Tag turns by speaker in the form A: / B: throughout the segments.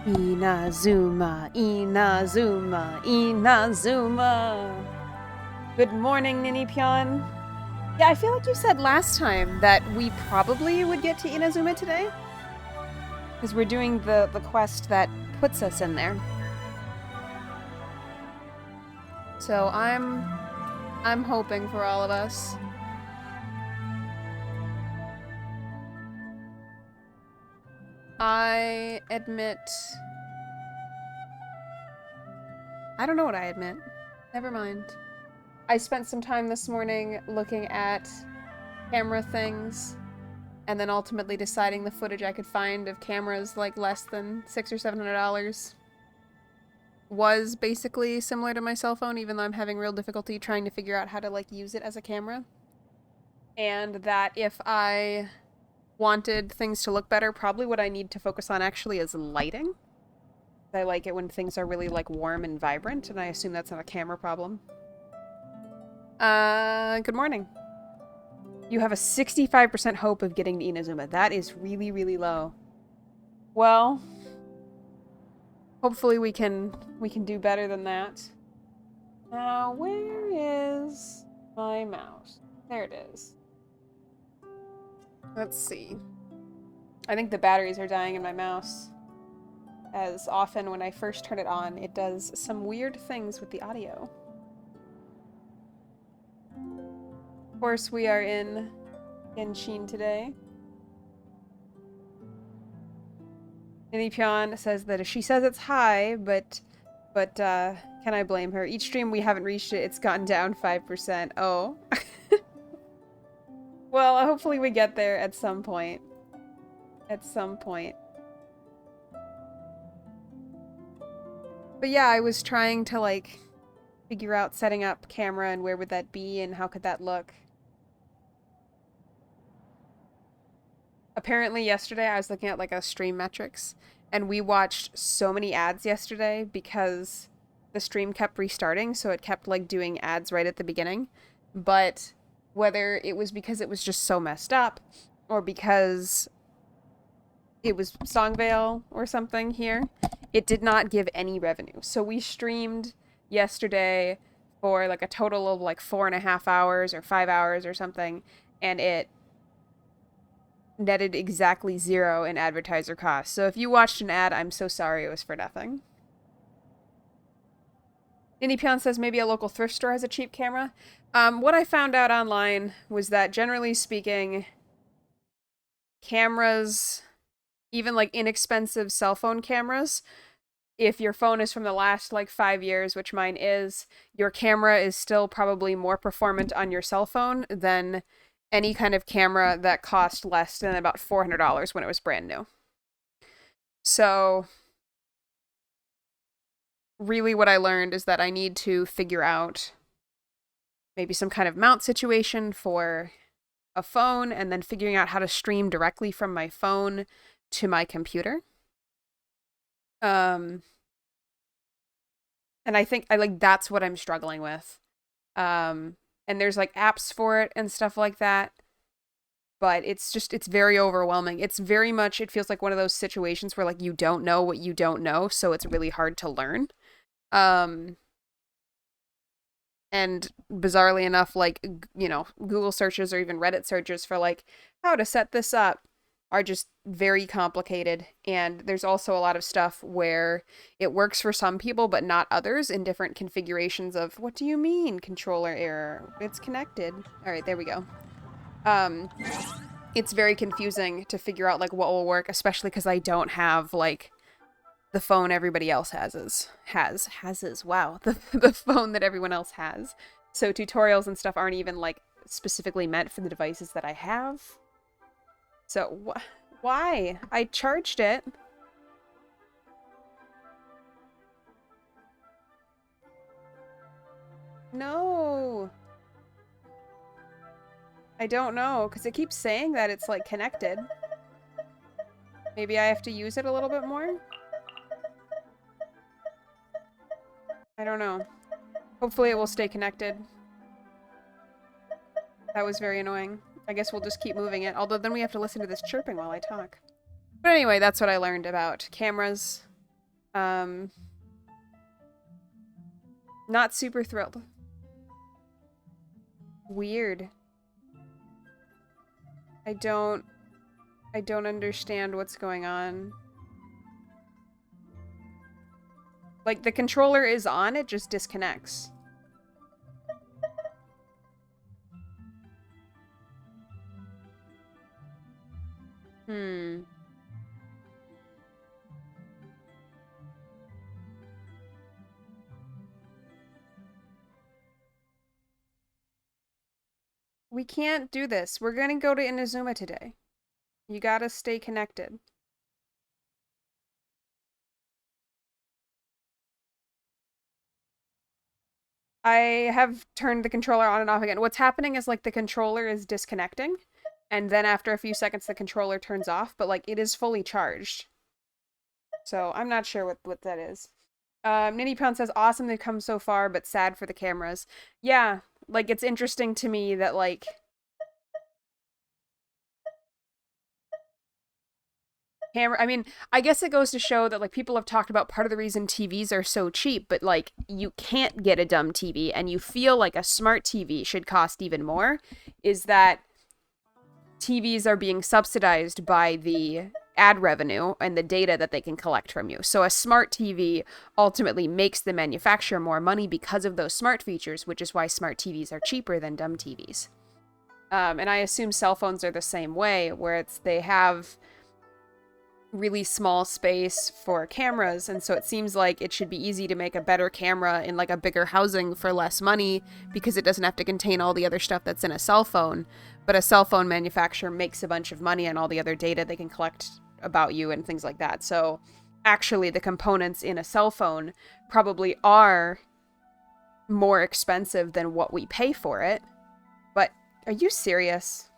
A: Inazuma, Inazuma, Inazuma. Good morning, Ninipyon. Yeah, I feel like you said last time that we probably would get to Inazuma today. Because we're doing the quest that puts us in there. So I'm hoping for all of us. I admit... I don't know what I admit. Never mind. I spent some time this morning looking at camera things and then ultimately deciding the footage I could find of cameras like less than $600 or $700 was basically similar to my cell phone, even though I'm having real difficulty trying to figure out how to like use it as a camera. And that if I wanted things to look better, probably what I need to focus on actually is lighting. I like it when things are really like warm and vibrant, and I assume that's not a camera problem. Good morning. You have a 65% hope of getting to Inazuma. That is really, really low. Well, hopefully we can do better than that. Now, where is my mouse? There it is. Let's see. I think the batteries are dying in my mouse. As often when I first turn it on, it does some weird things with the audio. Of course, we are in Genshin today. Ninipyon says that she says it's high, but can I blame her? Each stream we haven't reached it, it's gotten down 5%. Oh. Well, hopefully we get there at some point. At some point. But yeah, I was trying to, like, figure out setting up camera and where would that be and how could that look. Apparently yesterday I was looking at, like, a stream metrics, and we watched so many ads yesterday because the stream kept restarting, so it kept, like, doing ads right at the beginning. But whether it was because it was just so messed up, or because it was Songvale or something here, it did not give any revenue. So we streamed yesterday for like a total of like 4.5 hours or 5 hours or something, and it netted exactly 0 in advertiser costs. So if you watched an ad, I'm so sorry, it was for nothing. Ninipyon says maybe a local thrift store has a cheap camera. What I found out online was that generally speaking, cameras, even like inexpensive cell phone cameras, if your phone is from the last like 5 years, which mine is, your camera is still probably more performant on your cell phone than any kind of camera that cost less than about $400 when it was brand new. So really what I learned is that I need to figure out maybe some kind of mount situation for a phone, and then figuring out how to stream directly from my phone to my computer. And I think that's what I'm struggling with. And there's like apps for it and stuff like that. But it's very overwhelming. It's very much, it feels like one of those situations where like you don't know what you don't know, so it's really hard to learn. And bizarrely enough, like, you know, Google searches or even Reddit searches for like how to set this up are just very complicated. And there's also a lot of stuff where it works for some people but not others in different configurations of, what do you mean controller error? It's connected. All right, there we go. It's very confusing to figure out like what will work, especially because I don't have like the phone everybody else has. Wow. The phone that everyone else has. So tutorials and stuff aren't even like specifically meant for the devices that I have. So why? I charged it. No. I don't know, because it keeps saying that it's like connected. Maybe I have to use it a little bit more? I don't know. Hopefully it will stay connected. That was very annoying. I guess we'll just keep moving it, although then we have to listen to this chirping while I talk. But anyway, that's what I learned about cameras Um, not super thrilled. Weird. I don't understand what's going on. Like, the controller is on, it just disconnects. Hmm. We can't do this. We're gonna go to Inazuma today. You gotta stay connected. I have turned the controller on and off again. What's happening is like the controller is disconnecting, and then after a few seconds the controller turns off, but like it is fully charged. So I'm not sure what that is. Ninny Pound says, awesome they've come so far, but sad for the cameras. Yeah, like it's interesting to me that like camera I mean, I guess it goes to show that like people have talked about part of the reason TVs are so cheap, but like you can't get a dumb TV and you feel like a smart TV should cost even more, is that TVs are being subsidized by the ad revenue and the data that they can collect from you. So a smart TV ultimately makes the manufacturer more money because of those smart features, which is why smart TVs are cheaper than dumb TVs. And I assume cell phones are the same way, where they have really small space for cameras, and so it seems like it should be easy to make a better camera in like a bigger housing for less money because it doesn't have to contain all the other stuff that's in a cell phone. But a cell phone manufacturer makes a bunch of money on all the other data they can collect about you and things like that. So actually the components in a cell phone probably are more expensive than what we pay for it. But are you serious?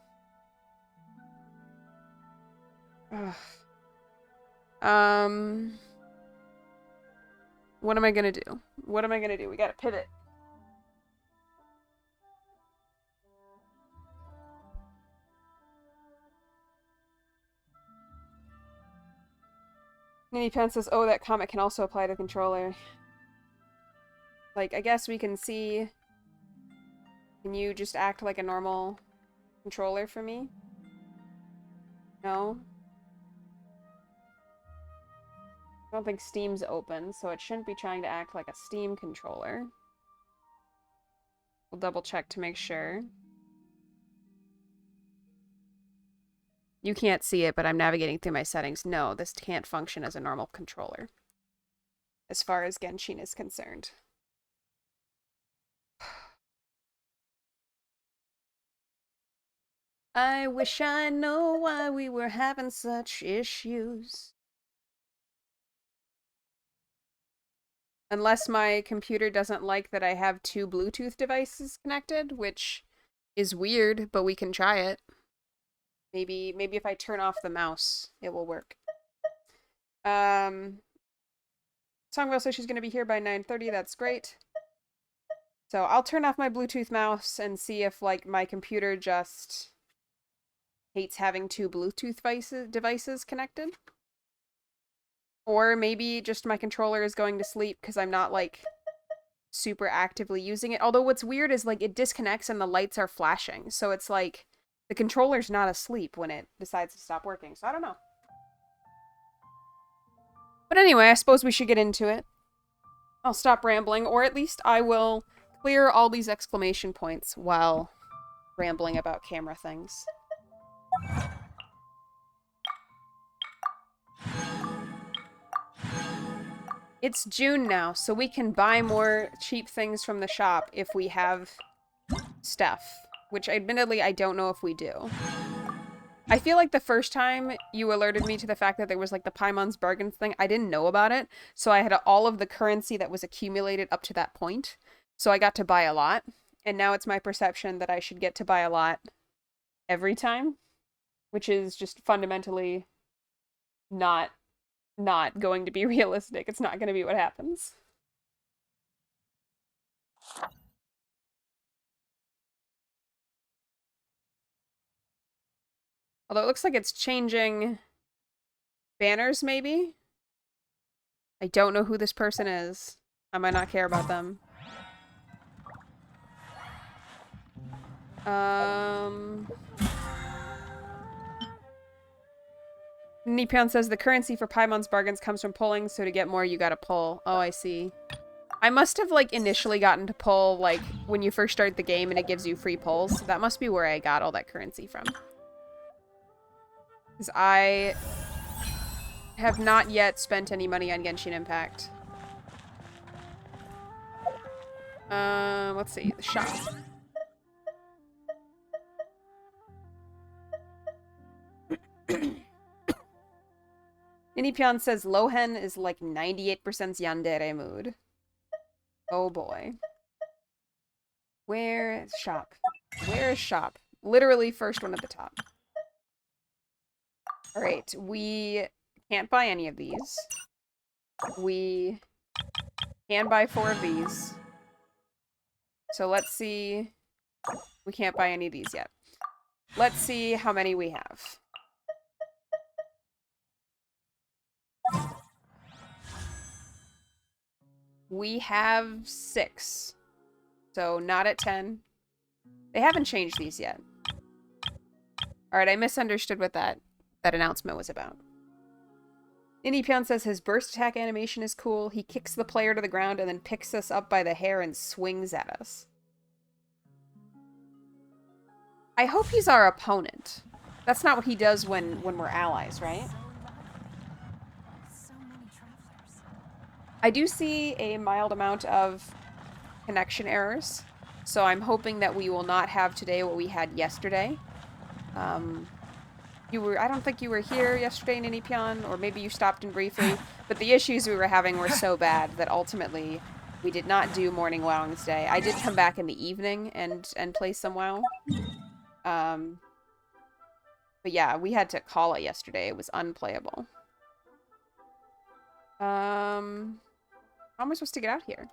A: Ugh. Um, what am I gonna do? What am I gonna do? We gotta pivot. Ninny Pen says, oh, that comment can also apply to the controller. Like, I guess we can see... Can you just act like a normal controller for me? No? I don't think Steam's open, so it shouldn't be trying to act like a Steam controller. We'll double check to make sure. You can't see it, but I'm navigating through my settings. No, this can't function as a normal controller, as far as Genshin is concerned. I wish I know why we were having such issues. Unless my computer doesn't like that I have two Bluetooth devices connected, which is weird, but we can try it. Maybe if I turn off the mouse, it will work. Songgirl says she's going to be here by 9:30. That's great. So I'll turn off my Bluetooth mouse and see if like my computer just hates having two Bluetooth devices connected. Or maybe just my controller is going to sleep because I'm not like super actively using it. Although what's weird is like it disconnects and the lights are flashing. So it's like the controller's not asleep when it decides to stop working. So I don't know. But anyway, I suppose we should get into it. I'll stop rambling, or at least I will clear all these exclamation points while rambling about camera things. It's June now, so we can buy more cheap things from the shop if we have stuff, which admittedly I don't know if we do. I feel like the first time you alerted me to the fact that there was like the Paimon's Bargains thing, I didn't know about it, so I had all of the currency that was accumulated up to that point, so I got to buy a lot, and now it's my perception that I should get to buy a lot every time, which is just fundamentally not going to be realistic. It's not going to be what happens. Although it looks like it's changing banners, maybe? I don't know who this person is. I might not care about them. Nipion says the currency for Paimon's bargains comes from pulling, so to get more you gotta pull. Oh, I see. I must have, like, initially gotten to pull, like, when you first start the game and it gives you free pulls. So that must be where I got all that currency from. Because I have not yet spent any money on Genshin Impact. Let's see. The shop. Ninipion says Lohen is like 98% yandere mood. Oh boy. Where is shop? Where is shop? Literally first one at the top. Alright, we can't buy any of these. We can buy 4 of these. So let's see. We can't buy any of these yet. Let's see how many we have. We have 6. So not at 10. They haven't changed these yet. Alright, I misunderstood what that announcement was about. Ninipion says his burst attack animation is cool. He kicks the player to the ground and then picks us up by the hair and swings at us. I hope he's our opponent. That's not what he does when we're allies, right? I do see a mild amount of connection errors, so I'm hoping that we will not have today what we had yesterday. I don't think you were here yesterday, Ninipion, or maybe you stopped in briefly, but the issues we were having were so bad that ultimately we did not do morning wowing today. I did come back in the evening and play some WoW. But yeah, we had to call it yesterday. It was unplayable. How am I supposed to get out here?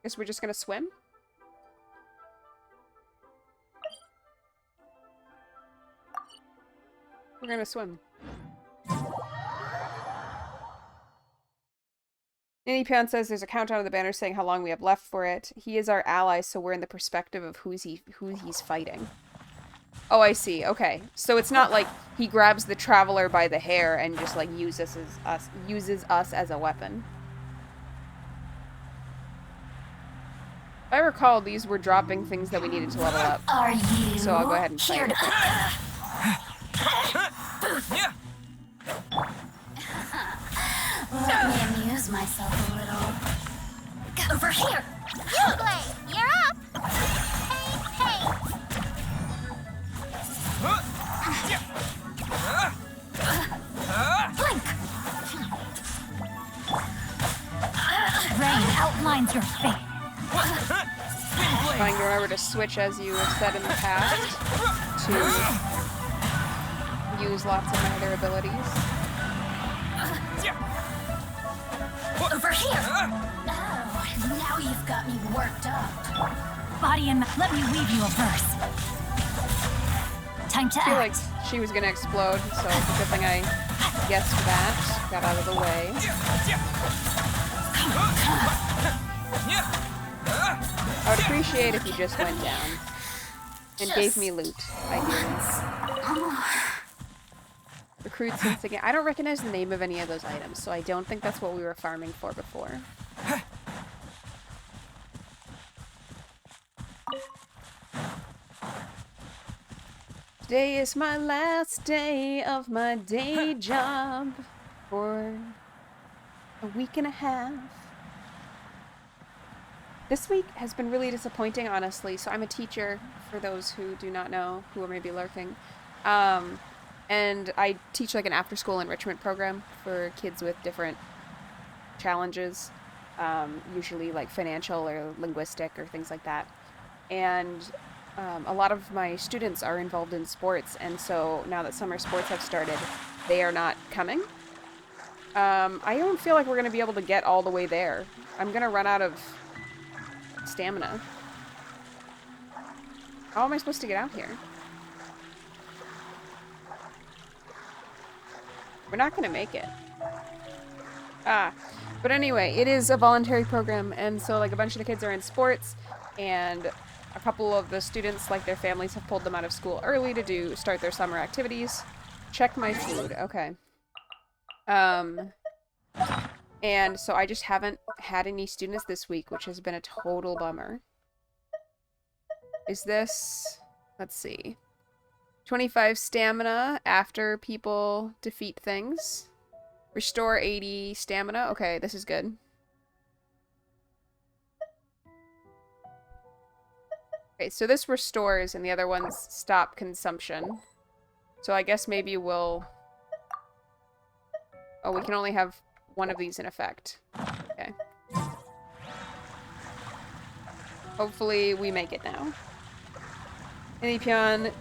A: Guess we're just gonna swim? We're gonna swim. Ninipion says there's a countdown of the banner saying how long we have left for it. He is our ally, so we're in the perspective of who he's fighting. Oh, I see. Okay. So it's not like he grabs the traveler by the hair and just like uses us as a weapon. If I recall, these were dropping things that we needed to level up.
B: Are you
A: so I'll go ahead and fight it.
B: Let me amuse myself a little. Over here!
C: Ublade, you're up! Hey, hey!
B: Blink! Rain outlines your fate.
A: Trying to remember to switch as you have said in the past to use lots of my other abilities.
B: Over here! Oh, now you've got me worked up. Body and let me weave you a verse. Time to
A: I feel like
B: act.
A: she was gonna explode, so it's a good thing I guessed that. Got out of the way. I would appreciate if you just went down and gave me loot, ideally. Recruits insignia. I don't recognize the name of any of those items, so I don't think that's what we were farming for before. Today is my last day of my day job for a week and a half. This week has been really disappointing, honestly. So I'm a teacher, for those who do not know, who are maybe lurking. And I teach like an after-school enrichment program for kids with different challenges, usually like financial or linguistic or things like that. And a lot of my students are involved in sports, and so now that summer sports have started, they are not coming. I don't feel like we're going to be able to get all the way there. I'm going to run out of stamina. How am I supposed to get out here? We're not going to make it. Ah. But anyway, it is a voluntary program, and so like a bunch of the kids are in sports, and a couple of the students, like their families, have pulled them out of school early to start their summer activities. Check my food. Okay. And so I just haven't had any students this week, which has been a total bummer. Is this... Let's see. 25 stamina after people defeat things. Restore 80 stamina. Okay, this is good. Okay, so this restores and the other ones stop consumption. So I guess maybe we'll... Oh, we can only have one of these in effect. Okay. Hopefully we make it now. Enipion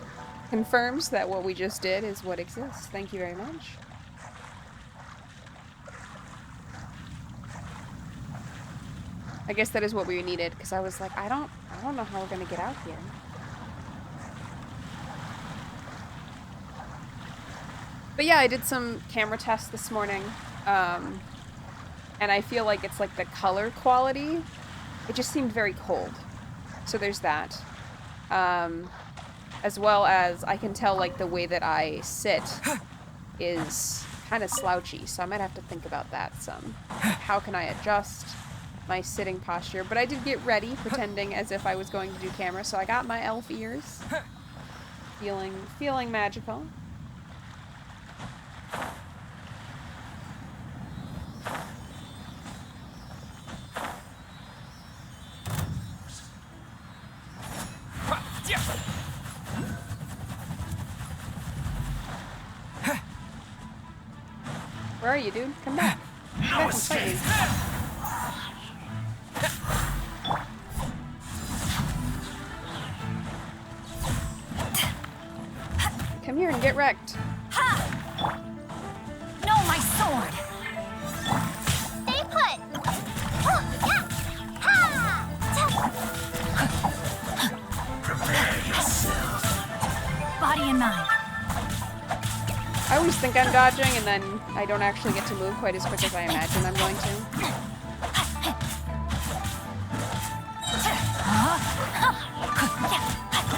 A: confirms that what we just did is what exists. Thank you very much. I guess that is what we needed, because I was like, I don't know how we're gonna get out here. But yeah, I did some camera tests this morning, and I feel like it's like the color quality, it just seemed very cold. So there's that. As well as I can tell like the way that I sit is kind of slouchy, so I might have to think about that some. How can I adjust my sitting posture? But I did get ready, pretending as if I was going to do camera, so I got my elf ears. Feeling magical. Where are you, dude? Come back. Come back and fight me. Come here and get wrecked.
B: Ha! No, my sword!
C: Stay put. Oh, yeah. Ha!
B: Prepare yourself. Body and mind.
A: I always think I'm dodging, and then I don't actually get to move quite as quick as I imagine I'm going to.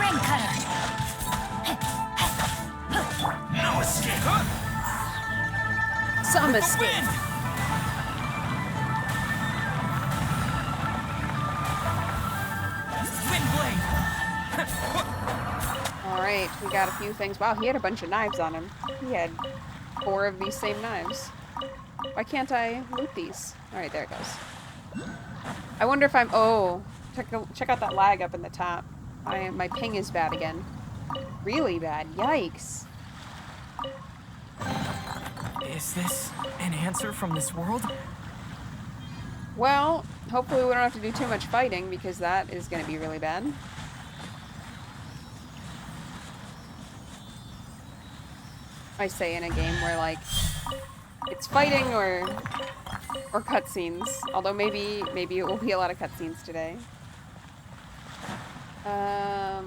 B: Ring cutter.
D: No escape.
A: Some escape.
D: Wind blade.
A: Alright, we got a few things. Wow, he had a bunch of knives on him. He had 4 of these same knives. Why can't I loot these? Alright, there it goes. I wonder if I'm... Oh, check out that lag up in the top. My ping is bad again. Really bad. Yikes.
D: Is this an answer from this world?
A: Well, hopefully we don't have to do too much fighting, because that is going to be really bad. I say in a game where, like, it's fighting or cutscenes. Although maybe it will be a lot of cutscenes today.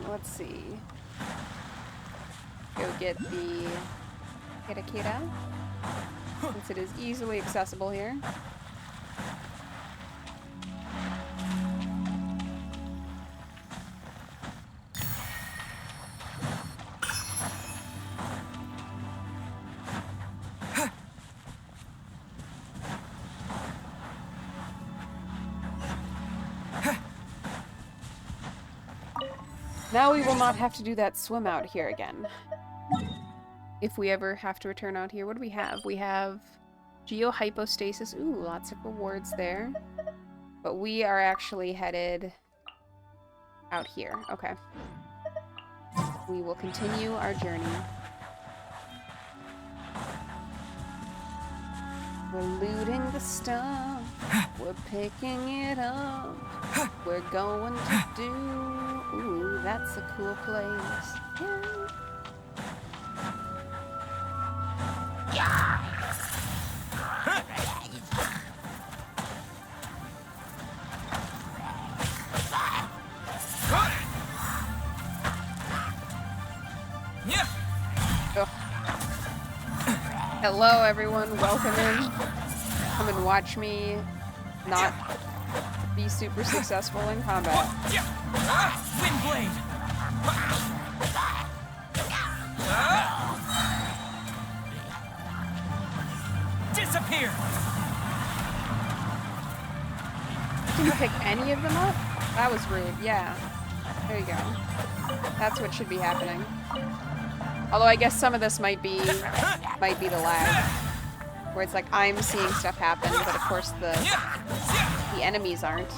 A: Let's see. Go get the Kira, since it is easily accessible here. Now we will not have to do that swim out here again. If we ever have to return out here. What do we have? We have geohypostasis. Ooh, lots of rewards there. But we are actually headed out here. Okay. We will continue our journey. We're looting the stuff. We're picking it up. We're going to do... Ooh, that's a cool place. Yeah. Oh. Hello, everyone. Welcome in. Come and watch me not be super successful in combat.
D: Wind blade. Disappear.
A: Didn't pick any of them up? That was rude. Yeah. There you go. That's what should be happening. Although I guess some of this might be the lag, where it's like I'm seeing stuff happen, but of course the enemies aren't.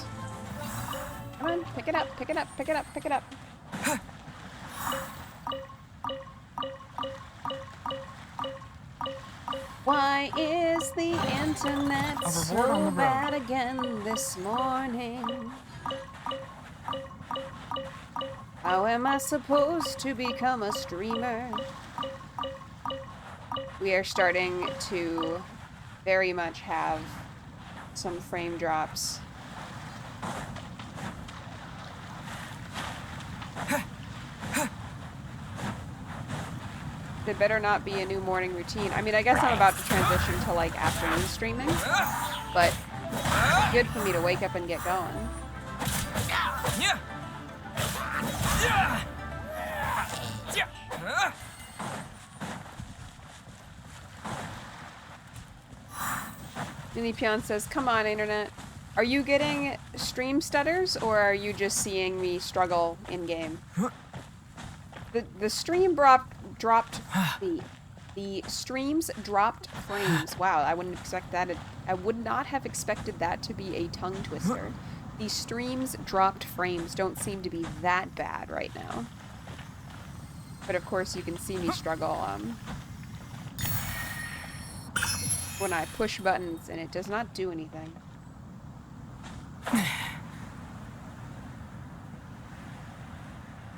A: Come on, pick it up, pick it up, pick it up, pick it up. Why is the internet so bad again this morning? How am I supposed to become a streamer? We are starting to very much have some frame drops. It better not be a new morning routine. I mean, I guess I'm about to transition to like afternoon streaming, but it's good for me to wake up and get going. Minipion says, come on, internet. Are you getting stream stutters, or are you just seeing me struggle in-game? The stream dropped the streams dropped frames. Wow, I wouldn't expect that. I would not have expected that to be a tongue twister. The streams dropped frames don't seem to be that bad right now. But of course you can see me struggle when I push buttons and it does not do anything.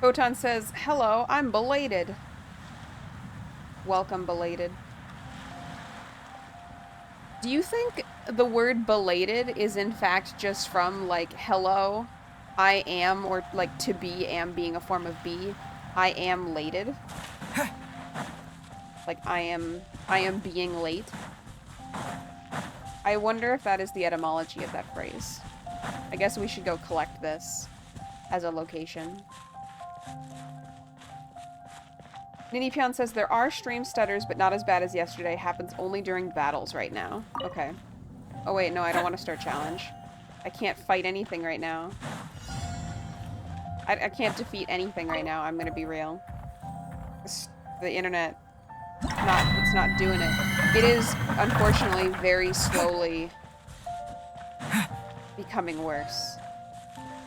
A: Photon says, hello, I'm belated. Welcome, belated. Do you think the word belated is in fact just from like hello, I am, or like to be, am being a form of be? I am lated. Like I am being late. I wonder if that is the etymology of that phrase. I guess we should go collect this as a location. Ninipion says there are stream stutters, but not as bad as yesterday. Happens only during battles right now. Okay. Oh wait, no, I don't want to start challenge. I can't fight anything right now. I can't defeat anything right now, I'm gonna be real. The internet, it's not doing it. It is, unfortunately, very slowly becoming worse.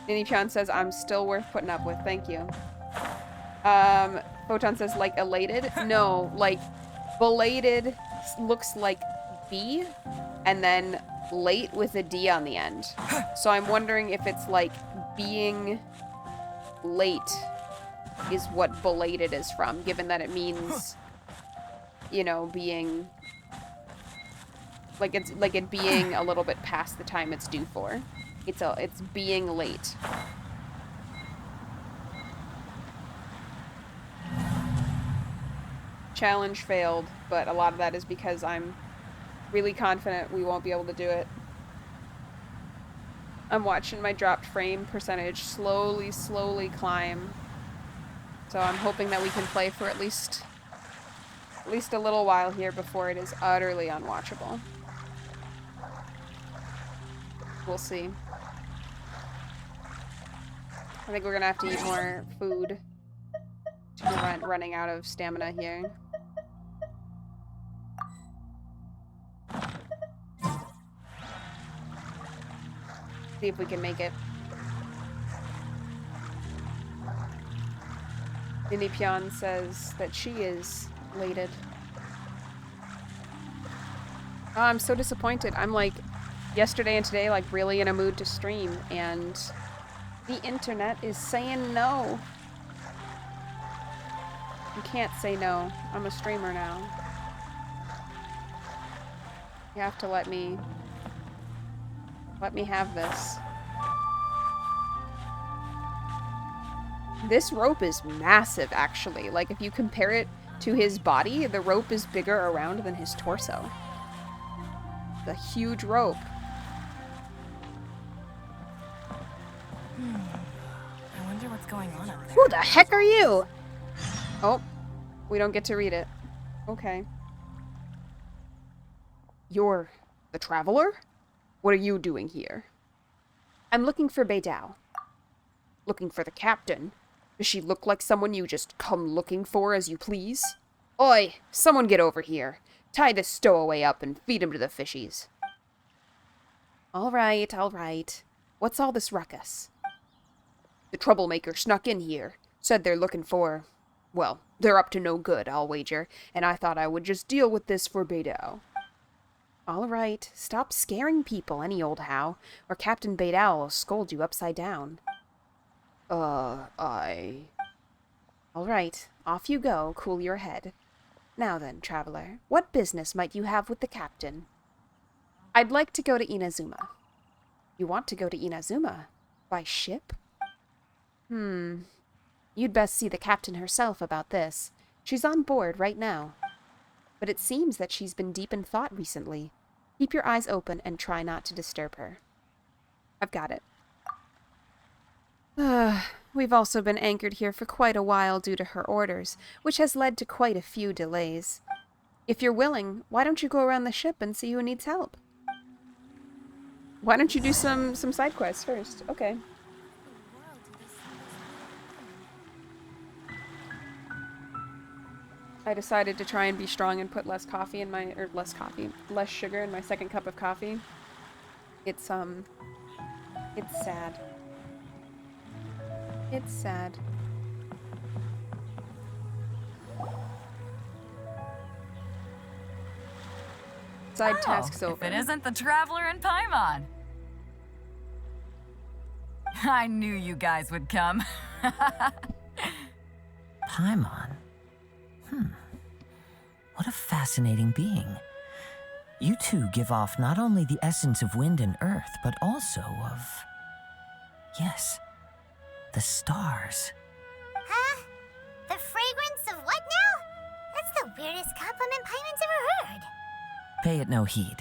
A: Ninipion says, I'm still worth putting up with, thank you. Photon says, like, elated? No, like, belated looks like B, and then late with a D on the end. So I'm wondering if it's, like, being late is what belated is from, given that it means, you know, being... Like, it being a little bit past the time it's due for. It's being late. Challenge failed, but a lot of that is because I'm really confident we won't be able to do it. I'm watching my dropped frame percentage slowly climb. So I'm hoping that we can play for at least a little while here before it is utterly unwatchable. We'll see. I think we're gonna have to eat more food to prevent running out of stamina here. See if we can make it. Ninipion says that she is lated. Oh, I'm so disappointed. I'm like, yesterday and today, like really in a mood to stream, and the internet is saying no. You can't say no. I'm a streamer now. You have to let me have this. This rope is massive, actually. Like, if you compare it to his body, the rope is bigger around than his torso. The huge rope.
D: I wonder what's going on up there.
A: Who the heck are you? Oh, we don't get to read it. Okay. You're the traveler? What are you doing here? I'm looking for Beidao. Looking for the captain. Does she look like someone you just come looking for as you please? Oi, someone get over here. Tie this stowaway up and feed him to the fishies. All right, all right. What's all this ruckus? The troublemaker snuck in here. Said they're looking for... Well, they're up to no good, I'll wager. And I thought I would just deal with this for Beidao. All right, stop scaring people any old how, or Captain Beidao will scold you upside down. All right, off you go, cool your head. Now then, traveler, what business might you have with the captain? I'd like to go to Inazuma. You want to go to Inazuma? By ship? You'd best see the captain herself about this. She's on board right now. But it seems that she's been deep in thought recently. Keep your eyes open and try not to disturb her. I've got it. We've also been anchored here for quite a while due to her orders, which has led to quite a few delays. If you're willing, why don't you go around the ship and see who needs help? Why don't you do some side quests first? Okay. I decided to try and be strong and put less sugar in my second cup of coffee. It's sad. It's sad. Side tasks over.
E: If it isn't the Traveler and Paimon. I knew you guys would come.
F: Paimon? What a fascinating being. You two give off not only the essence of wind and earth, but also of... Yes, the stars.
C: Huh? The fragrance of what now? That's the weirdest compliment Paimon's ever heard.
F: Pay it no heed.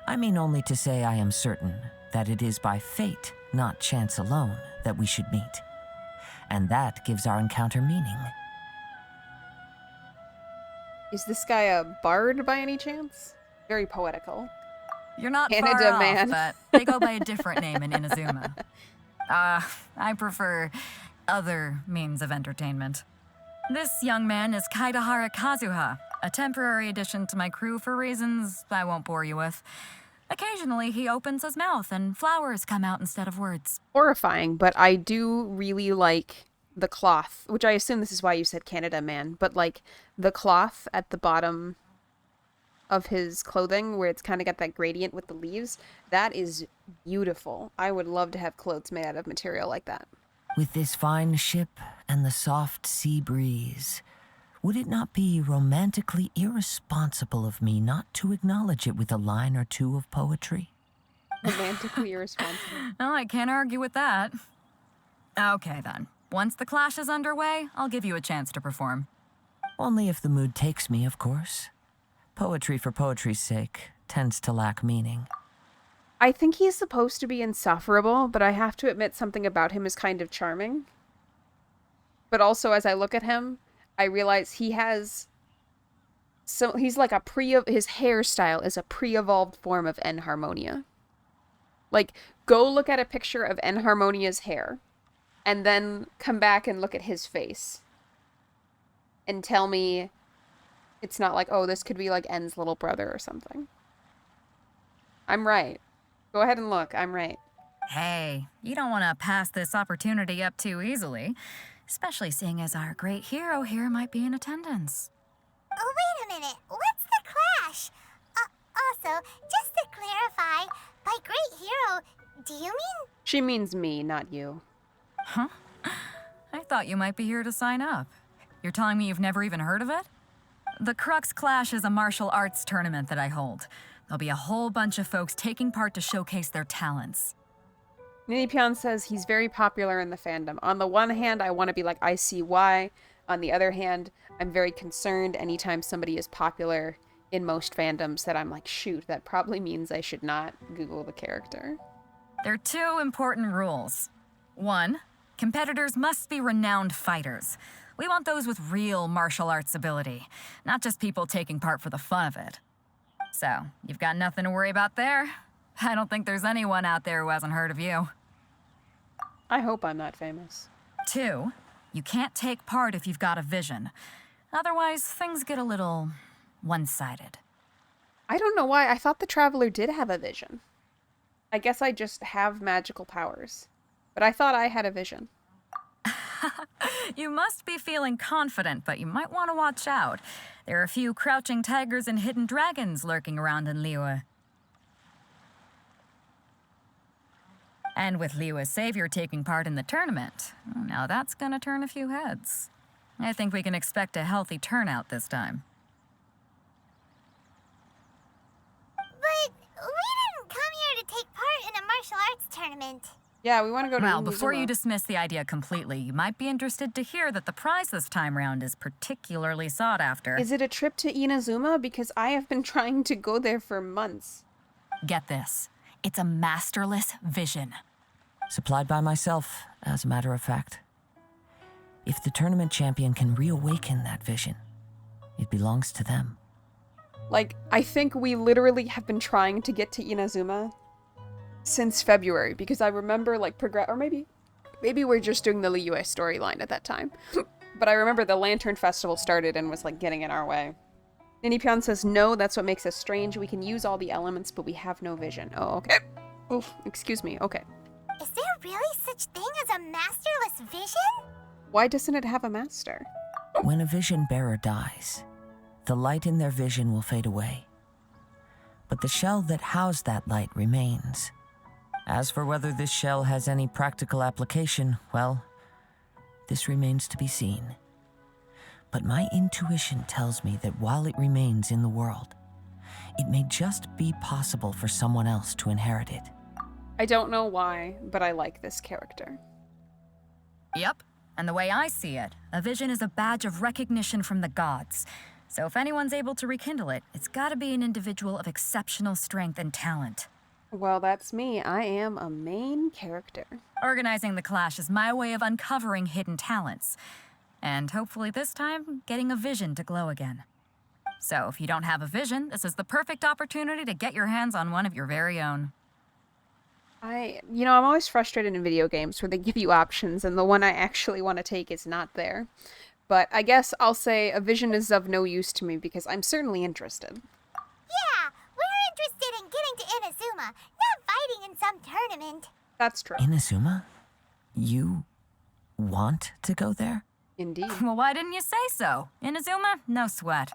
F: I mean only to say I am certain that it is by fate, not chance alone, that we should meet. And that gives our encounter meaning.
A: Is this guy a bard by any chance? Very poetical.
E: You're not
A: Canada
E: far off,
A: man.
E: but they go by a different name in Inazuma. I prefer other means of entertainment. This young man is Kaidahara Kazuha, a temporary addition to my crew for reasons I won't bore you with. Occasionally, he opens his mouth and flowers come out instead of words.
A: Horrifying, but I do really like the cloth, which I assume this is why you said Canada man, but like the cloth at the bottom of his clothing where it's kind of got that gradient with the leaves, that is beautiful. I would love to have clothes made out of material like that.
F: With this fine ship and the soft sea breeze, would it not be romantically irresponsible of me not to acknowledge it with a line or two of poetry?
A: Romantically irresponsible.
E: Well, I can't argue with that. Okay, then. Once the clash is underway, I'll give you a chance to perform.
F: Only if the mood takes me, of course. Poetry for poetry's sake tends to lack meaning.
A: I think he's supposed to be insufferable, but I have to admit something about him is kind of charming. But also, as I look at him, I realize he has... So he's like his hairstyle is a pre-evolved form of Enharmonia. Like, go look at a picture of Enharmonia's hair, and then come back and look at his face. And tell me it's not like, oh, this could be like En's little brother or something. I'm right. Go ahead and look. I'm right.
E: Hey, you don't want to pass this opportunity up too easily, especially seeing as our great hero here might be in attendance.
C: Oh, wait a minute. What's the clash? Also, just to clarify, by great hero, do you mean...
A: She means me, not you.
E: Huh? I thought you might be here to sign up. You're telling me you've never even heard of it? The Crux Clash is a martial arts tournament that I hold. There'll be a whole bunch of folks taking part to showcase their talents.
A: Ninipion says he's very popular in the fandom. On the one hand, I want to be like, I see why. On the other hand, I'm very concerned anytime somebody is popular in most fandoms that I'm like, shoot, that probably means I should not Google the character.
E: There are 2 important rules. 1, competitors must be renowned fighters. We want those with real martial arts ability, not just people taking part for the fun of it. So, you've got nothing to worry about there. I don't think there's anyone out there who hasn't heard of you.
A: I hope I'm not famous.
E: 2, you can't take part if you've got a vision. Otherwise, things get a little one-sided.
A: I don't know why. I thought the Traveler did have a vision. I guess I just have magical powers. But I thought I had a vision.
E: You must be feeling confident, but you might want to watch out. There are a few crouching tigers and hidden dragons lurking around in Liyue. And with Liyue's savior taking part in the tournament, now that's gonna turn a few heads. I think we can expect a healthy turnout this time.
C: But we didn't come here to take part in a martial arts tournament.
A: Yeah, we want to go to
E: Well, before
A: Inazuma.
E: you dismiss the idea completely, you might be interested to hear that the prize this time round is particularly sought after.
A: Is it a trip to Inazuma? Because I have been trying to go there for months.
E: Get this. It's a masterless vision.
F: Supplied by myself, as a matter of fact. If the tournament champion can reawaken that vision, it belongs to them.
A: Like, I think we literally have been trying to get to Inazuma since February, because I remember, like, or maybe we're just doing the Liyue storyline at that time. But I remember the Lantern Festival started and was, like, getting in our way. Ninipyeon says, no, that's what makes us strange. We can use all the elements, but we have no vision. Oh, okay. Oof, excuse me, okay.
C: Is there really such thing as a masterless vision?
A: Why doesn't it have a master?
F: When a vision bearer dies, the light in their vision will fade away. But the shell that housed that light remains. As for whether this shell has any practical application, well, this remains to be seen. But my intuition tells me that while it remains in the world, it may just be possible for someone else to inherit it.
A: I don't know why, but I like this character.
E: Yep. And the way I see it, a vision is a badge of recognition from the gods. So if anyone's able to rekindle it, it's gotta be an individual of exceptional strength and talent.
A: Well, that's me. I am a main character.
E: Organizing the clash is my way of uncovering hidden talents. And hopefully this time, getting a vision to glow again. So if you don't have a vision, this is the perfect opportunity to get your hands on one of your very own.
A: I'm always frustrated in video games where they give you options and the one I actually want to take is not there. But I guess I'll say a vision is of no use to me because I'm certainly interested.
C: Yeah, we're interested in getting to Inazuma, not fighting in some tournament.
A: That's true.
F: Inazuma? You want to go there?
A: Indeed.
E: Well, why didn't you say so? Inazuma? No sweat.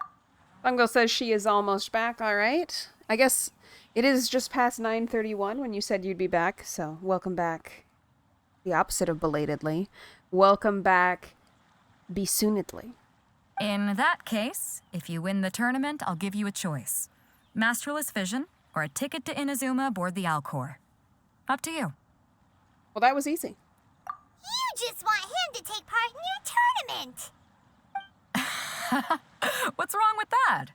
A: Bungo says she is almost back, alright. I guess it is just past 9:31 when you said you'd be back, so welcome back. The opposite of belatedly. Welcome back besoonedly.
E: In that case, if you win the tournament, I'll give you a choice. Masterless vision, or a ticket to Inazuma aboard the Alcor. Up to you.
A: Well, that was easy.
C: You just want him to take part in your tournament.
E: What's wrong with that?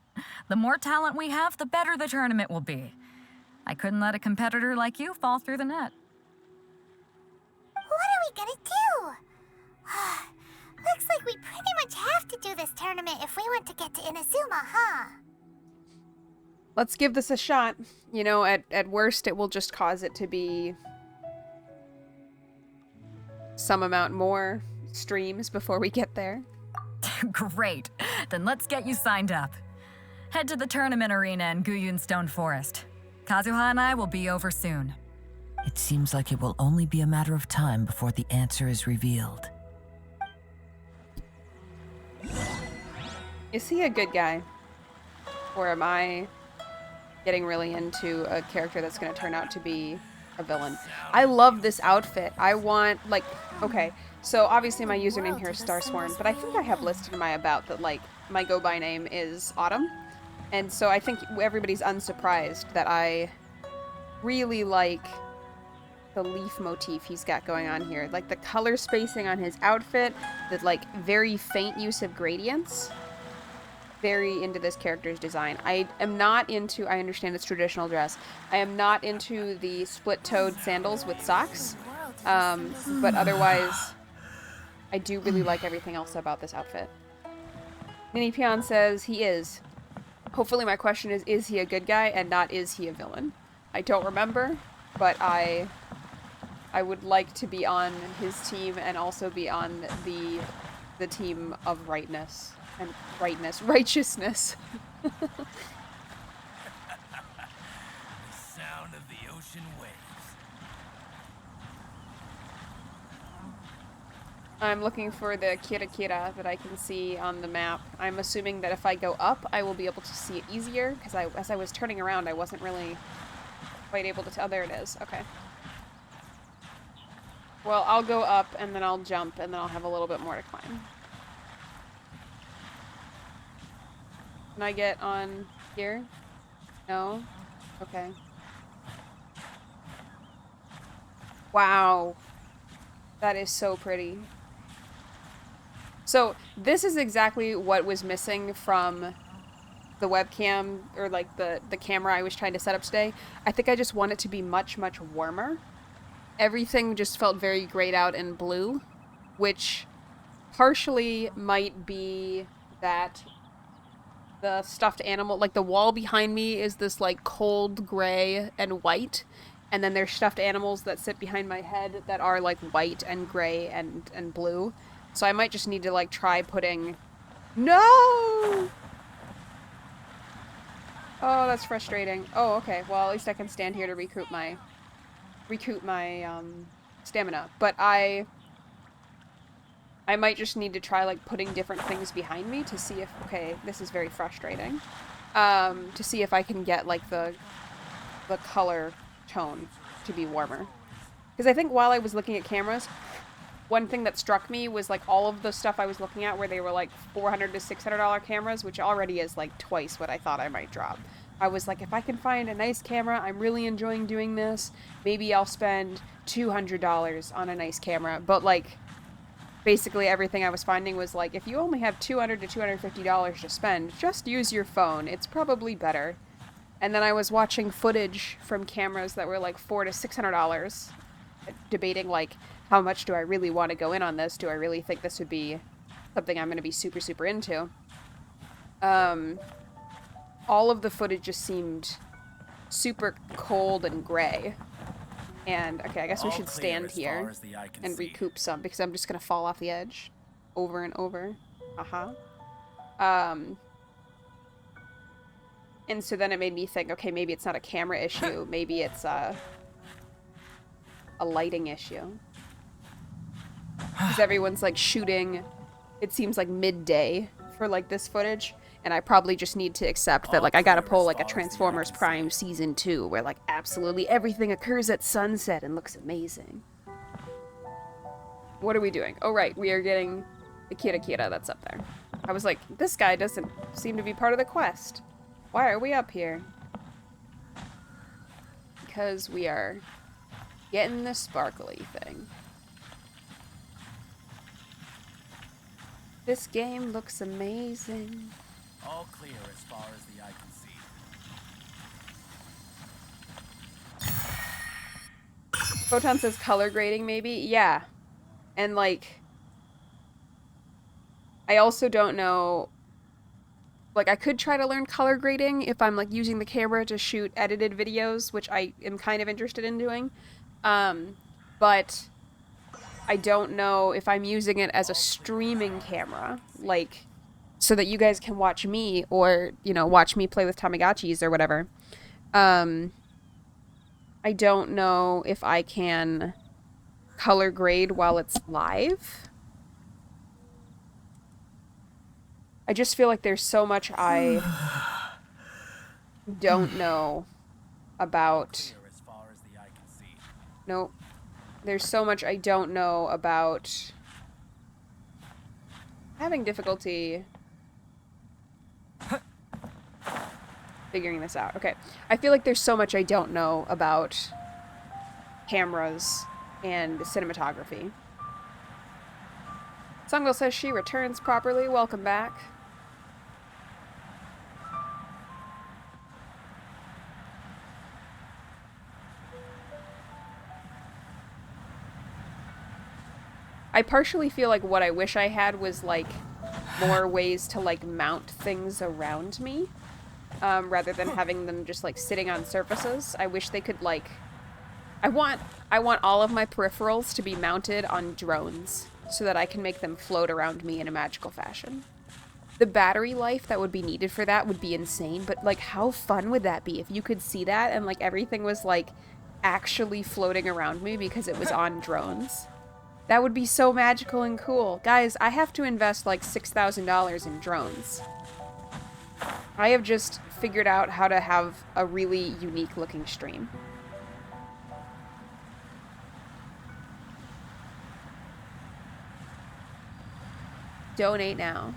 E: The more talent we have, the better the tournament will be. I couldn't let a competitor like you fall through the net.
C: What are we gonna do? Looks like we pretty much have to do this tournament if we want to get to Inazuma, huh?
A: Let's give this a shot. You know, at worst, it will just cause it to be some amount more streams before we get there.
E: Great. Then let's get you signed up. Head to the tournament arena in Guyun Stone Forest. Kazuha and I will be over soon.
F: It seems like it will only be a matter of time before the answer is revealed.
A: Is he a good guy? Or am I getting really into a character that's going to turn out to be a villain? I love this outfit. I want, like, okay, so obviously my username here is Starsworn, but I think I have listed in my about that, like, my go-by name is Autumn. And so I think everybody's unsurprised that I really like the leaf motif he's got going on here. Like, the color spacing on his outfit, the, like, very faint use of gradients. very into this character's design. I am not into, I understand it's traditional dress. I am not into the split-toed sandals with socks. But otherwise, I do really like everything else about this outfit. Nini Pion says he is. Hopefully my question is he a good guy and not is he a villain? I don't remember, but I would like to be on his team and also be on the team of rightness and righteousness.
D: The sound of the ocean waves.
A: I'm looking for the Kira Kira that I can see on the map. I'm assuming that if I go up, I will be able to see it easier, because as I was turning around, I wasn't really quite able to tell. Oh, there it is. Okay. Well, I'll go up, and then I'll jump, and then I'll have a little bit more to climb. Can I get on here? No? Okay. Wow. That is so pretty. So, this is exactly what was missing from the webcam, or like the camera I was trying to set up today. I think I just want it to be much, much warmer. Everything just felt very grayed out and blue, which partially might be that the stuffed animal, like the wall behind me is this like cold gray and white, and then there's stuffed animals that sit behind my head that are like white and gray and blue. So I might just need to like try putting... No! Oh, that's frustrating. Oh, okay. Well, at least I can stand here to recoup my stamina. But I might just need to try like putting different things behind me to see if... Okay, this is very frustrating. To see if I can get like the color tone to be warmer. Because I think while I was looking at cameras, one thing that struck me was like all of the stuff I was looking at where they were like $400 to $600 cameras, which already is like twice what I thought I might drop. I was like, if I can find a nice camera, I'm really enjoying doing this, maybe I'll spend $200 on a nice camera. But like, basically everything I was finding was like, if you only have $200 to $250 to spend, just use your phone. It's probably better. And then I was watching footage from cameras that were like $400 to $600, debating like, how much do I really want to go in on this? Do I really think this would be something I'm going to be super, super into? All of the footage just seemed super cold and gray. And, okay, I guess we should stand here and recoup some, because I'm just going to fall off the edge over and over. And so then it made me think, okay, maybe it's not a camera issue. Maybe it's a lighting issue. Because everyone's like shooting, it seems like midday for like this footage, and I probably just need to accept that like I gotta pull like a Transformers Prime Season 2 where like absolutely everything occurs at sunset and looks amazing. What are we doing? Oh right, we are getting the Kira Kira that's up there. I was like, this guy doesn't seem to be part of the quest. Why are we up here? Because we are getting the sparkly thing. This game looks amazing.
D: All clear as far as the eye can see.
A: Photon says color grading, maybe? Yeah. And, like, I also don't know... Like, I could try to learn color grading if I'm, like, using the camera to shoot edited videos, which I am kind of interested in doing. But I don't know if I'm using it as a streaming camera, like, so that you guys can watch me, or, you know, watch me play with Tamagotchis or whatever. I don't know if I can color grade while it's live. I just feel like there's so much I don't know about... Nope. There's so much I don't know about... Having difficulty figuring this out. Okay. I feel like there's so much I don't know about cameras and cinematography. Sungirl says she returns properly. Welcome back. I partially feel like what I wish I had was, like, more ways to, like, mount things around me, rather than having them just, like, sitting on surfaces. I wish they could, like... I want all of my peripherals to be mounted on drones so that I can make them float around me in a magical fashion. The battery life that would be needed for that would be insane, but, like, how fun would that be if you could see that and, like, everything was, like, actually floating around me because it was on drones? That would be so magical and cool. Guys, I have to invest, like, $6,000 in drones. I have just figured out how to have a really unique-looking stream. Donate now.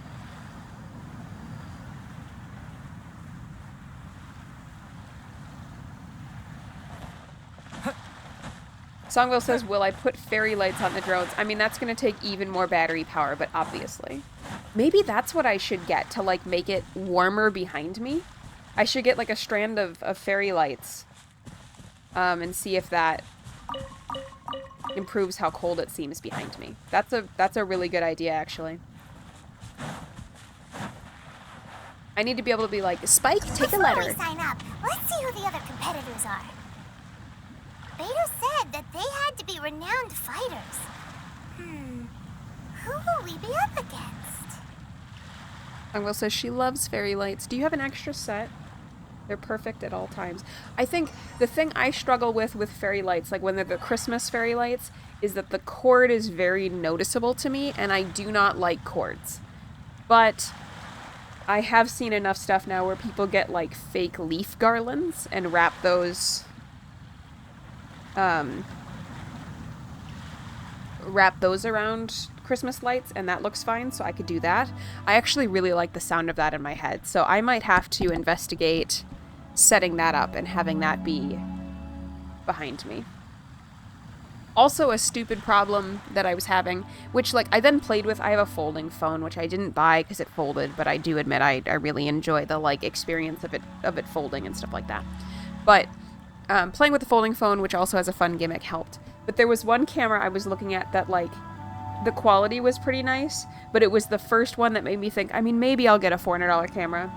A: Songville says, will I put fairy lights on the drones? I mean, that's going to take even more battery power, but obviously. Maybe that's what I should get to, like, make it warmer behind me. I should get, like, a strand of fairy lights. And see if that improves how cold it seems behind me. That's a really good idea, actually. I need to be able to be like, Spike, take a letter.
C: Before we sign up, let's see who the other competitors are. Beto said that they had to be renowned fighters. Who will we be up against?
A: Angel says she loves fairy lights. Do you have an extra set? They're perfect at all times. I think the thing I struggle with fairy lights, like when they're the Christmas fairy lights, is that the cord is very noticeable to me, and I do not like cords. But I have seen enough stuff now where people get, like, fake leaf garlands and wrap those around Christmas lights, and that looks fine, so I could do that. I actually really like the sound of that in my head, so I might have to investigate setting that up and having that be behind me. Also, a stupid problem that I was having, which, like, I then played with. I have a folding phone, which I didn't buy because it folded, but I do admit I really enjoy the, like, experience of it folding and stuff like that. But playing with the folding phone, which also has a fun gimmick, helped. But there was one camera I was looking at that, like, the quality was pretty nice, but it was the first one that made me think, I mean, maybe I'll get a $400 camera.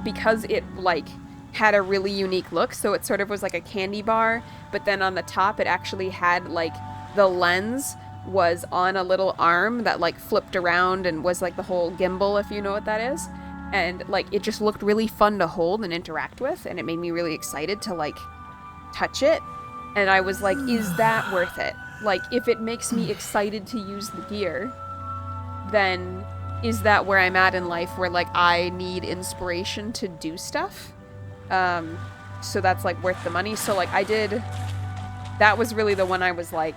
A: Because it, like, had a really unique look, so it sort of was like a candy bar, but then on the top it actually had, like, the lens was on a little arm that, like, flipped around and was like the whole gimbal, if you know what that is. And, like, it just looked really fun to hold and interact with, and it made me really excited to, like, touch it. And I was like, is that worth it? Like, if it makes me excited to use the gear, then is that where I'm at in life, where, like, I need inspiration to do stuff? So that's, like, worth the money. So, like, that was really the one I was, like,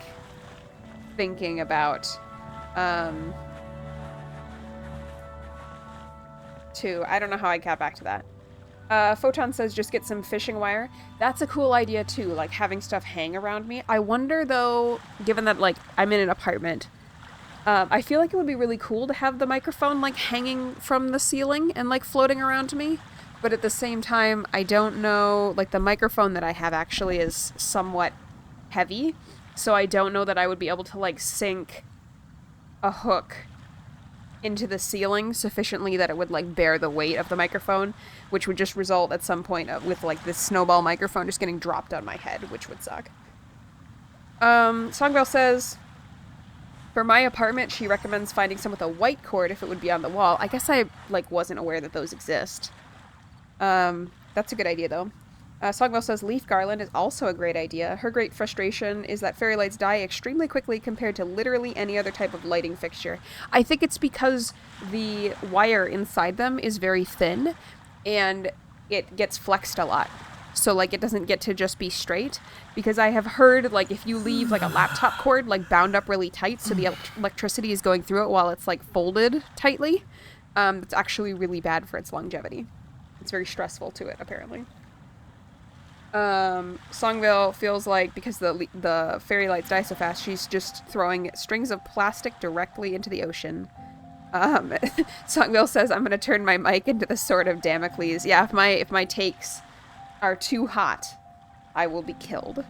A: thinking about, too. I don't know how I got back to that. Photon says just get some fishing wire. That's a cool idea, too, like, having stuff hang around me. I wonder, though, given that, like, I'm in an apartment, I feel like it would be really cool to have the microphone, like, hanging from the ceiling and, like, floating around me. But at the same time, I don't know, like, the microphone that I have actually is somewhat heavy, so I don't know that I would be able to, like, sink a hook into the ceiling sufficiently that it would, like, bear the weight of the microphone, which would just result at some point with, like, this snowball microphone just getting dropped on my head, which would suck. Songbell says, for my apartment, she recommends finding some with a white cord if it would be on the wall. I guess I, like, wasn't aware that those exist. That's a good idea, though. Songbell says leaf garland is also a great idea. Her great frustration is that fairy lights die extremely quickly compared to literally any other type of lighting fixture. I think it's because the wire inside them is very thin, and it gets flexed a lot. So, like, it doesn't get to just be straight. Because I have heard, like, if you leave, like, a laptop cord, like, bound up really tight so the electricity is going through it while it's, like, folded tightly, it's actually really bad for its longevity. It's very stressful to it, apparently. Songville feels like because the fairy lights die so fast, she's just throwing strings of plastic directly into the ocean. Songville says, I'm going to turn my mic into the sword of Damocles. Yeah, if my takes are too hot, I will be killed.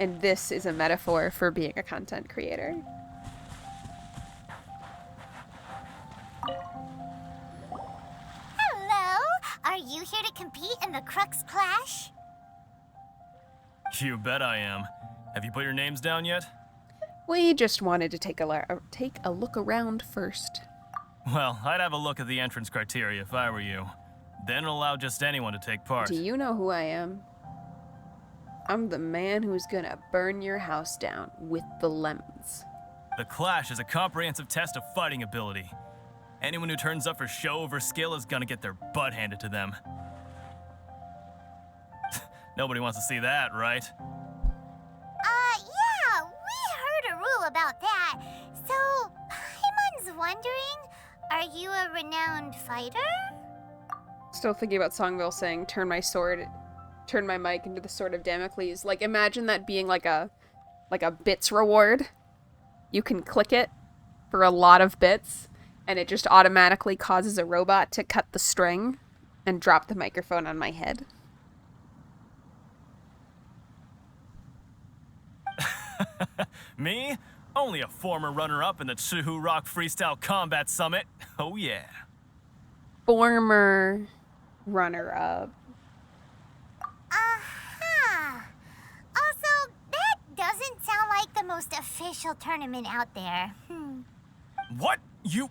A: And this is a metaphor for being a content creator.
C: here to compete in the Crux Clash?
D: You bet I am. Have you put your names down yet?
A: We just wanted to take a look around first.
D: Well, I'd have a look at the entrance criteria if I were you. Then allow just anyone to take part.
A: Do you know who I am? I'm the man who's gonna burn your house down with the lemons.
D: The Clash is a comprehensive test of fighting ability. Anyone who turns up for show over skill is gonna get their butt handed to them. Nobody wants to see that, right?
C: Yeah, we heard a rule about that. So, Paimon's wondering, are you a renowned fighter?
A: Still thinking about Songville saying, turn my mic into the sword of Damocles. Like, imagine that being like a bits reward. You can click it for a lot of bits, and it just automatically causes a robot to cut the string and drop the microphone on my head.
D: Me? Only a former runner-up in the Chihu Rock Freestyle Combat Summit. Oh yeah.
A: Former runner-up.
C: Uh-huh. Also, that doesn't sound like the most official tournament out there.
D: What? You...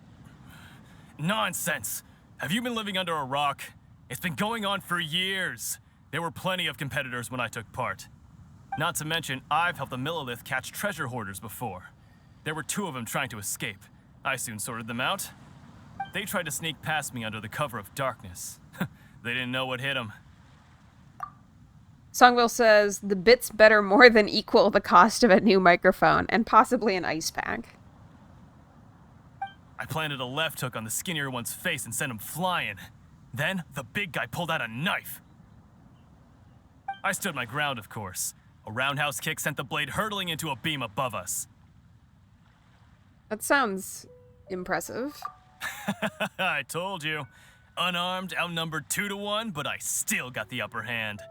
D: Nonsense. Have you been living under a rock? It's been going on for years. There were plenty of competitors when I took part. Not to mention, I've helped the Millilith catch treasure hoarders before. There were 2 of them trying to escape. I soon sorted them out. They tried to sneak past me under the cover of darkness. They didn't know what hit them.
A: Songville says, the bits better more than equal the cost of a new microphone, and possibly an ice pack.
D: I planted a left hook on the skinnier one's face and sent him flying. Then, the big guy pulled out a knife. I stood my ground, of course. A roundhouse kick sent the blade hurtling into a beam above us.
A: That sounds impressive.
D: I told you. Unarmed, outnumbered 2 to 1, but I still got the upper hand.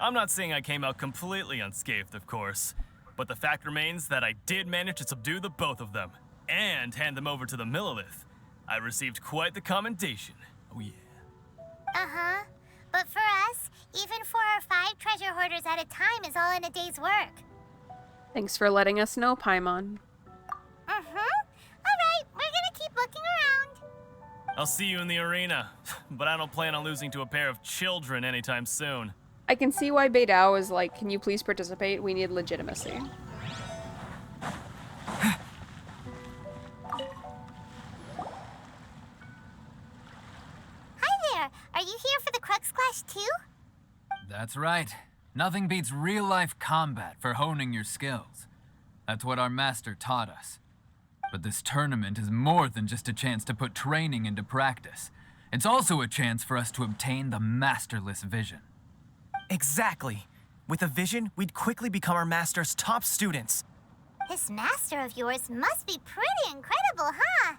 D: I'm not saying I came out completely unscathed, of course, but the fact remains that I did manage to subdue the both of them, and hand them over to the Millilith. I received quite the commendation. Oh yeah.
C: Uh-huh. But for us, even 4 or 5 treasure hoarders at a time is all in a day's work.
A: Thanks for letting us know, Paimon.
C: Alright, we're gonna keep looking around.
D: I'll see you in the arena, but I don't plan on losing to a pair of children anytime soon.
A: I can see why Beidao is like, can you please participate? We need legitimacy.
C: Hi there, are you here for the Crux Clash too?
G: That's right. Nothing beats real-life combat for honing your skills. That's what our master taught us. But this tournament is more than just a chance to put training into practice. It's also a chance for us to obtain the masterless vision.
H: Exactly. With a vision, we'd quickly become our master's top students.
C: This master of yours must be pretty incredible, huh?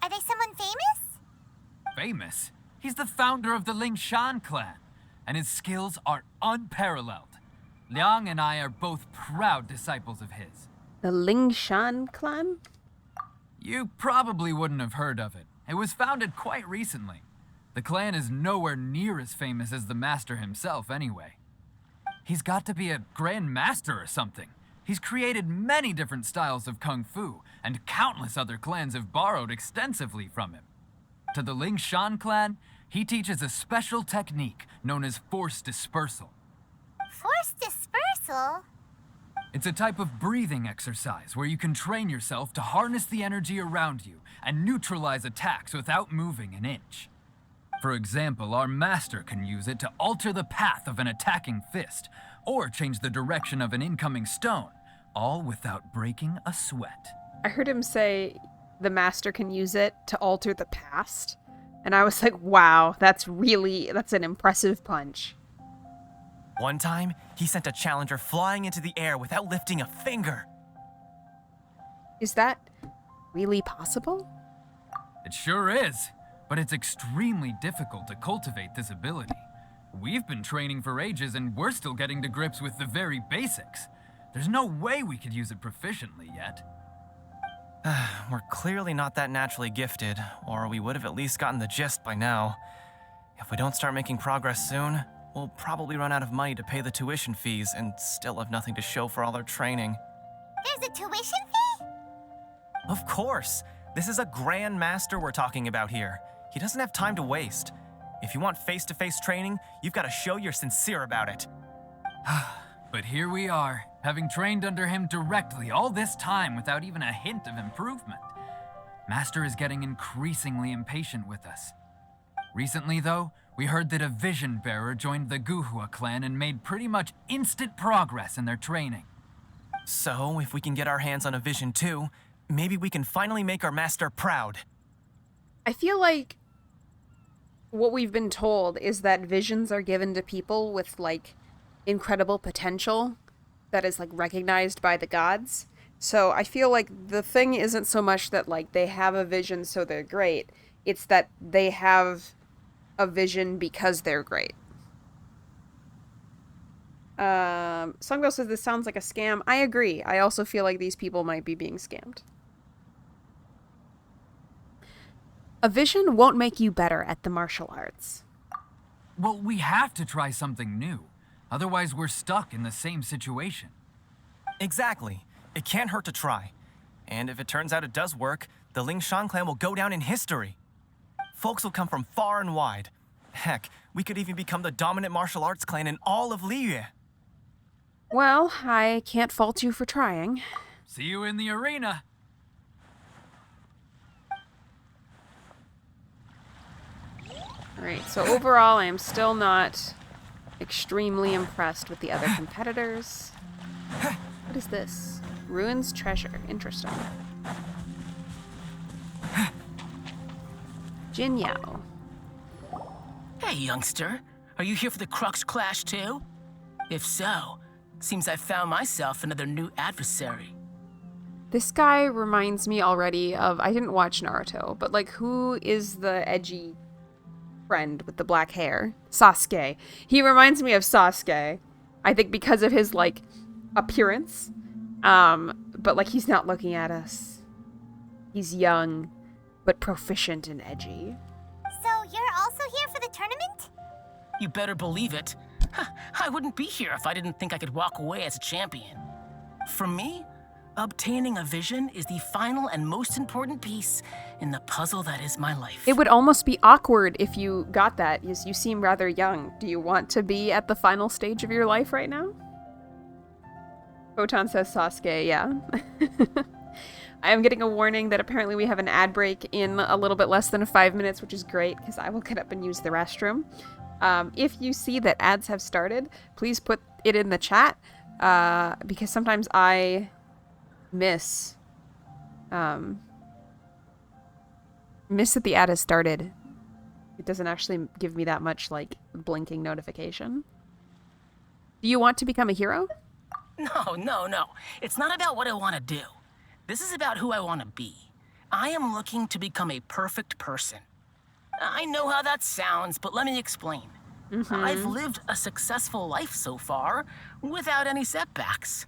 C: Are they someone famous?
G: Famous? He's the founder of the Lingshan clan, and his skills are unparalleled. Liang and I are both proud disciples of his.
A: The Lingshan clan?
G: You probably wouldn't have heard of it. It was founded quite recently. The clan is nowhere near as famous as the master himself, anyway. He's got to be a grand master or something. He's created many different styles of kung fu, and countless other clans have borrowed extensively from him. To the Lingshan clan, he teaches a special technique known as force dispersal.
C: Force dispersal?
G: It's a type of breathing exercise where you can train yourself to harness the energy around you and neutralize attacks without moving an inch. For example, our master can use it to alter the path of an attacking fist, or change the direction of an incoming stone, all without breaking a sweat.
A: I heard him say the master can use it to alter the past. And I was like, wow, that's an impressive punch.
H: One time, he sent a challenger flying into the air without lifting a finger.
A: Is that really possible?
G: It sure is, but it's extremely difficult to cultivate this ability. We've been training for ages and we're still getting to grips with the very basics. There's no way we could use it proficiently yet.
H: We're clearly not that naturally gifted, or we would have at least gotten the gist by now. If we don't start making progress soon, we'll probably run out of money to pay the tuition fees and still have nothing to show for all our training.
C: There's a tuition fee?
H: Of course! This is a Grand Master we're talking about here. He doesn't have time to waste. If you want face-to-face training, you've got to show you're sincere about it.
G: But here we are, having trained under him directly all this time without even a hint of improvement. Master is getting increasingly impatient with us. Recently, though, we heard that a Vision Bearer joined the Guhua clan and made pretty much instant progress in their training.
H: So, if we can get our hands on a Vision too, maybe we can finally make our master proud.
A: I feel like what we've been told is that visions are given to people with, like, incredible potential that is, like, recognized by the gods. So I feel like the thing isn't so much that, like, they have a vision so they're great. It's that they have a vision because they're great. Sungbell says this sounds like a scam. I agree. I also feel like these people might be being scammed. A vision won't make you better at the martial arts.
G: Well, we have to try something new. Otherwise, we're stuck in the same situation.
H: Exactly. It can't hurt to try. And if it turns out it does work, the Lingshan clan will go down in history. Folks will come from far and wide. Heck, we could even become the dominant martial arts clan in all of Liyue.
A: Well, I can't fault you for trying.
G: See you in the arena.
A: Alright, so overall I am still not extremely impressed with the other competitors. What is this? Ruins treasure. Interesting. Jin Yao.
I: Hey, youngster. Are you here for the Crux Clash too? If so, seems I found myself another new adversary.
A: This guy reminds me already of... I didn't watch Naruto, but, like, who is the edgy friend with the black hair? Sasuke. He reminds me of Sasuke. I think because of his, like, appearance. But, like, he's not looking at us. He's young, but proficient and edgy.
C: So you're also here for the tournament?
I: You better believe it. I wouldn't be here if I didn't think I could walk away as a champion. For me, obtaining a vision is the final and most important piece in the puzzle that is my life.
A: It would almost be awkward if you got that. You seem rather young. Do you want to be at the final stage of your life right now? Photon says Sasuke, yeah. I am getting a warning that apparently we have an ad break in a little bit less than 5 minutes, which is great because I will get up and use the restroom. If you see that ads have started, please put it in the chat because sometimes I miss that the ad has started. It doesn't actually give me that much, like, blinking notification. Do you want to become a hero?
I: No. It's not about what I want to do. This is about who I want to be. I am looking to become a perfect person. I know how that sounds, but let me explain. I've lived a successful life so far without any setbacks.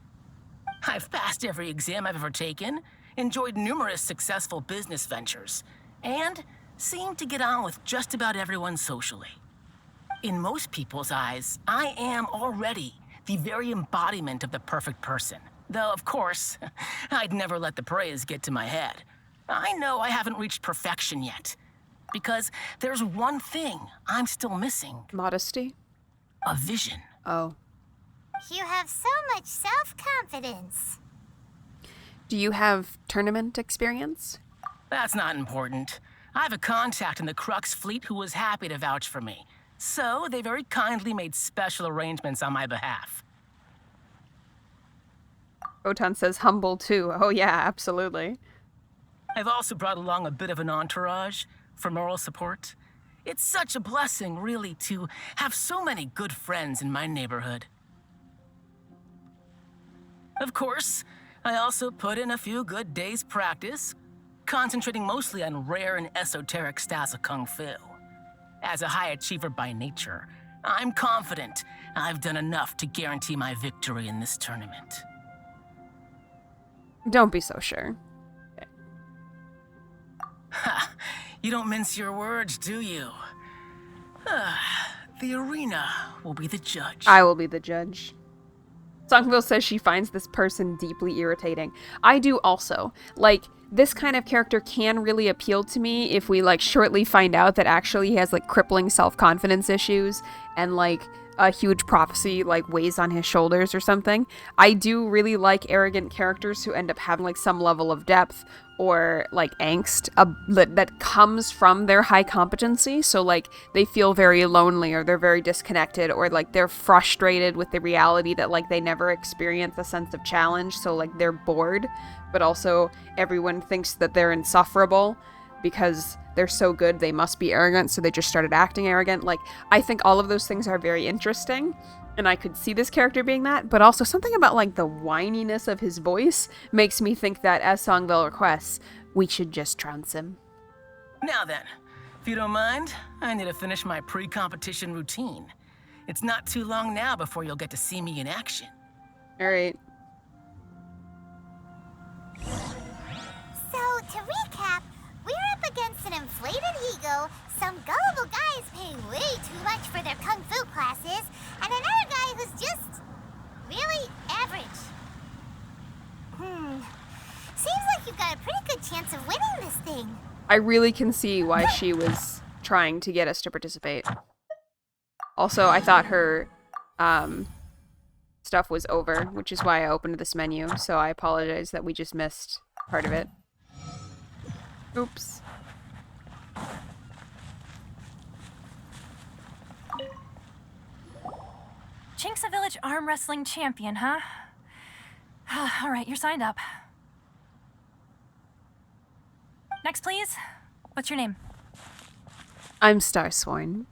I: I've passed every exam I've ever taken, enjoyed numerous successful business ventures, and seem to get on with just about everyone socially. In most people's eyes, I am already the very embodiment of the perfect person. Though, of course, I'd never let the praise get to my head. I know I haven't reached perfection yet, because there's one thing I'm still missing.
A: Modesty?
I: A vision.
A: Oh.
C: You have so much self-confidence.
A: Do you have tournament experience?
I: That's not important. I have a contact in the Crux fleet who was happy to vouch for me. So they very kindly made special arrangements on my behalf.
A: Photon says humble too. Oh yeah, absolutely.
I: I've also brought along a bit of an entourage for moral support. It's such a blessing, really, to have so many good friends in my neighborhood. Of course, I also put in a few good days' practice, concentrating mostly on rare and esoteric styles of Kung Fu. As a high achiever by nature, I'm confident I've done enough to guarantee my victory in this tournament.
A: Don't be so sure. Okay.
I: Ha! You don't mince your words, do you? The arena will be the judge.
A: I will be the judge. Songville says she finds this person deeply irritating. I do also. Like, this kind of character can really appeal to me if we, like, shortly find out that actually he has, like, crippling self-confidence issues and, like, a huge prophecy, like, weighs on his shoulders or something. I do really like arrogant characters who end up having, like, some level of depth or, like, angst that comes from their high competency. So, like, they feel very lonely or they're very disconnected or, like, they're frustrated with the reality that, like, they never experience a sense of challenge. So, like, they're bored, but also everyone thinks that they're insufferable because they're so good they must be arrogant, so they just started acting arrogant. Like, I think all of those things are very interesting, and I could see this character being that, but also something about, like, the whininess of his voice makes me think that, as Songville requests, we should just trounce him.
I: Now then, if you don't mind, I need to finish my pre-competition routine. It's not too long now before you'll get to see me in action.
A: Alright.
C: So, to recap, we're up against an inflated ego, some gullible guys paying way too much for their kung fu classes, and another guy who's just really average. Seems like you've got a pretty good chance of winning this thing.
A: I really can see why she was trying to get us to participate. Also, I thought her stuff was over, which is why I opened this menu, so I apologize that we just missed part of it. Oops.
B: Chinksa Village arm wrestling champion, huh? All right, you're signed up. Next, please. What's your name?
A: I'm Starsworn.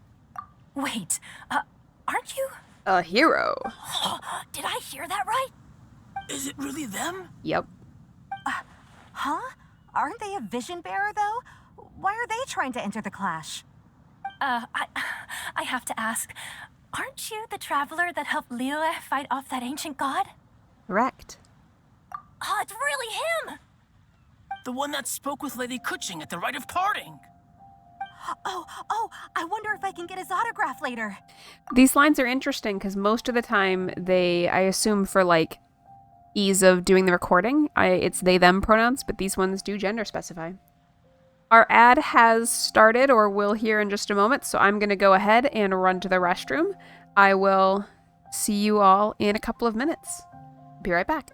B: Wait, aren't you?
A: A hero.
B: Did I hear that right?
I: Is it really them?
A: Yep.
J: Huh? Aren't they a vision bearer, though? Why are they trying to enter the clash?
B: I have to ask, aren't you the traveler that helped Liyue fight off that ancient god?
A: Correct.
B: Oh, it's really him!
I: The one that spoke with Lady Kuching at the rite of parting.
J: Oh, I wonder if I can get his autograph later.
A: These lines are interesting because most of the time I assume for, like, ease of doing the recording, it's they, them pronouns, but these ones do gender specify. Our ad has started, or will here in just a moment, so I'm going to go ahead and run to the restroom. I will see you all in a couple of minutes. Be right back.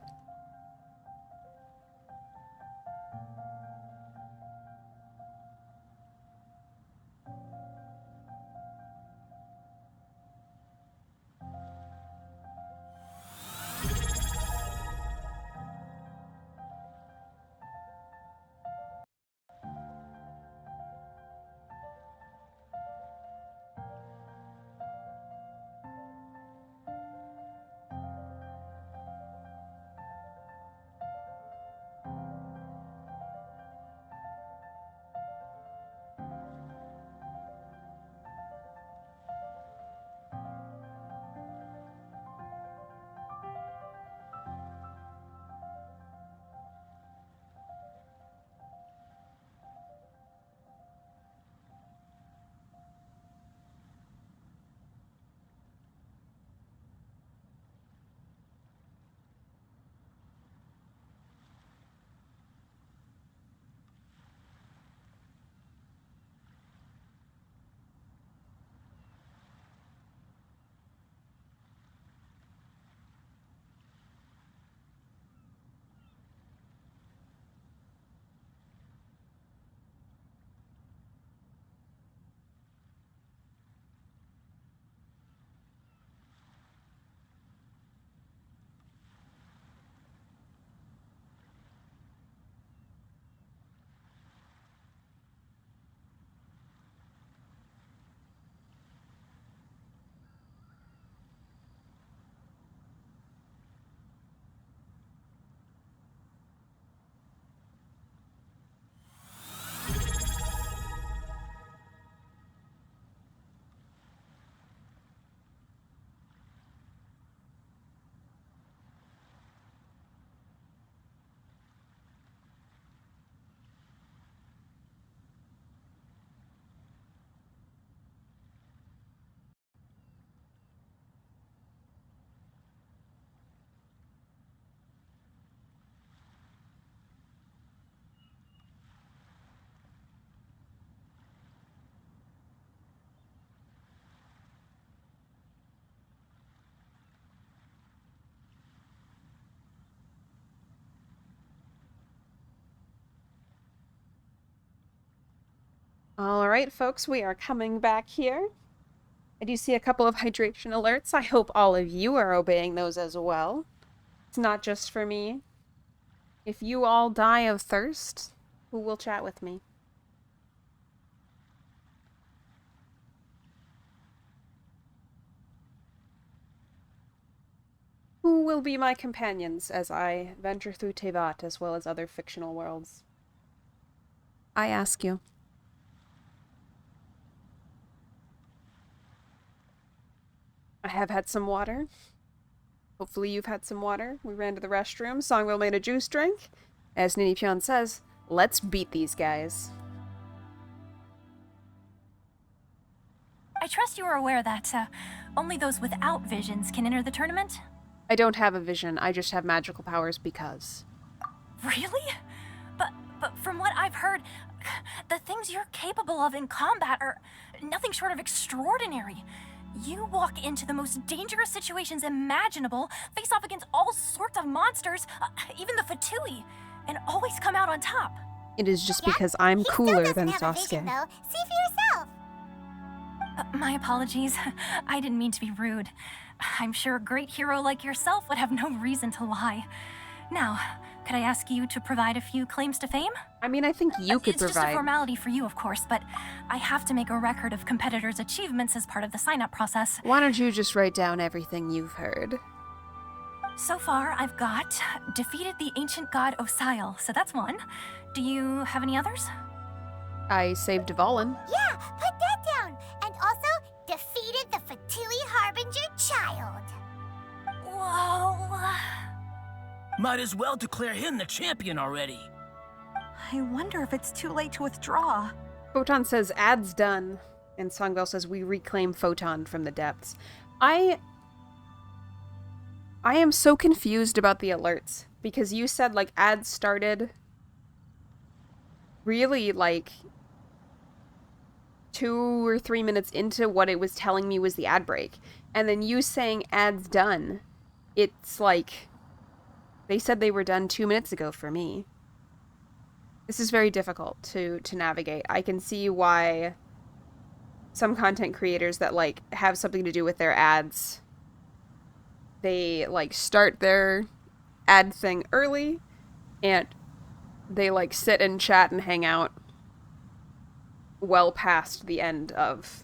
A: All right, folks, we are coming back here. I do see a couple of hydration alerts. I hope all of you are obeying those as well. It's not just for me. If you all die of thirst, who will chat with me? Who will be my companions as I venture through Tevat as well as other fictional worlds? I ask you. I have had some water. Hopefully you've had some water. We ran to the restroom. Songville made a juice drink. As Nini Pion says, let's beat these guys.
B: I trust you are aware that only those without visions can enter the tournament?
A: I don't have a vision. I just have magical powers because.
B: Really? But from what I've heard, the things you're capable of in combat are nothing short of extraordinary. You walk into the most dangerous situations imaginable, face off against all sorts of monsters, even the Fatui, and always come out on top.
A: It is just because I'm cooler than Sasuke.
C: Though. See for yourself.
B: My apologies. I didn't mean to be rude. I'm sure a great hero like yourself would have no reason to lie. Now, could I ask you to provide a few claims to fame?
A: I mean, I think you could
B: It's just a formality for you, of course, but I have to make a record of competitors' achievements as part of the sign-up process.
A: Why don't you just write down everything you've heard?
B: So far, I've got defeated the ancient god Osile, so that's one. Do you have any others?
A: I saved Valen.
C: Yeah, put that down. And also defeated the Fatui Harbinger child.
B: Whoa.
I: Might as well declare him the champion already.
J: I wonder if it's too late to withdraw.
A: Photon says, ad's done. And Songbell says, we reclaim Photon from the depths. I am so confused about the alerts. Because you said, like, ads started really, like, 2 or 3 minutes into what it was telling me was the ad break. And then you saying ad's done. It's like, they said they were done 2 minutes ago for me. This is very difficult to navigate. I can see why some content creators that, like, have something to do with their ads, they, like, start their ad thing early, and they, like, sit and chat and hang out well past the end of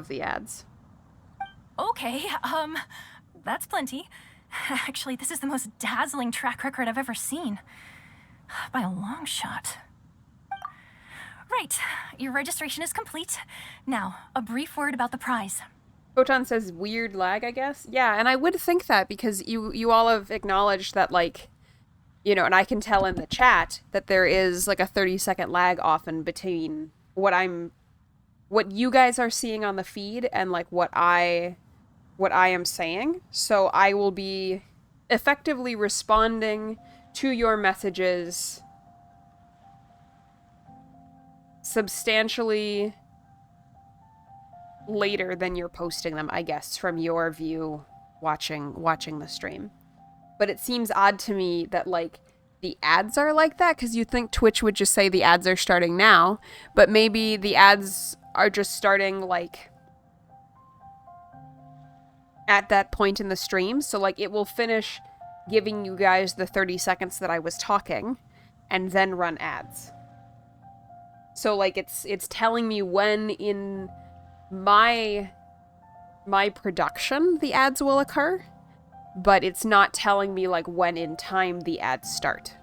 A: the ads.
B: Okay, that's plenty. Actually, this is the most dazzling track record I've ever seen. By a long shot. Right, your registration is complete. Now, a brief word about the prize.
A: Photon says weird lag, I guess. Yeah, and I would think that because you all have acknowledged that, like, you know, and I can tell in the chat that there is, like, a 30-second lag often between what you guys are seeing on the feed and, like, what I am saying. So I will be effectively responding to your messages substantially later than you're posting them, I guess, from your view watching the stream. But it seems odd to me that, like, the ads are like that, because you'd think Twitch would just say the ads are starting now, but maybe the ads are just starting, like, at that point in the stream. So, like, it will finish giving you guys the 30 seconds that I was talking and then run ads. So, like, it's telling me when in my production the ads will occur, but it's not telling me, like, when in time the ads start.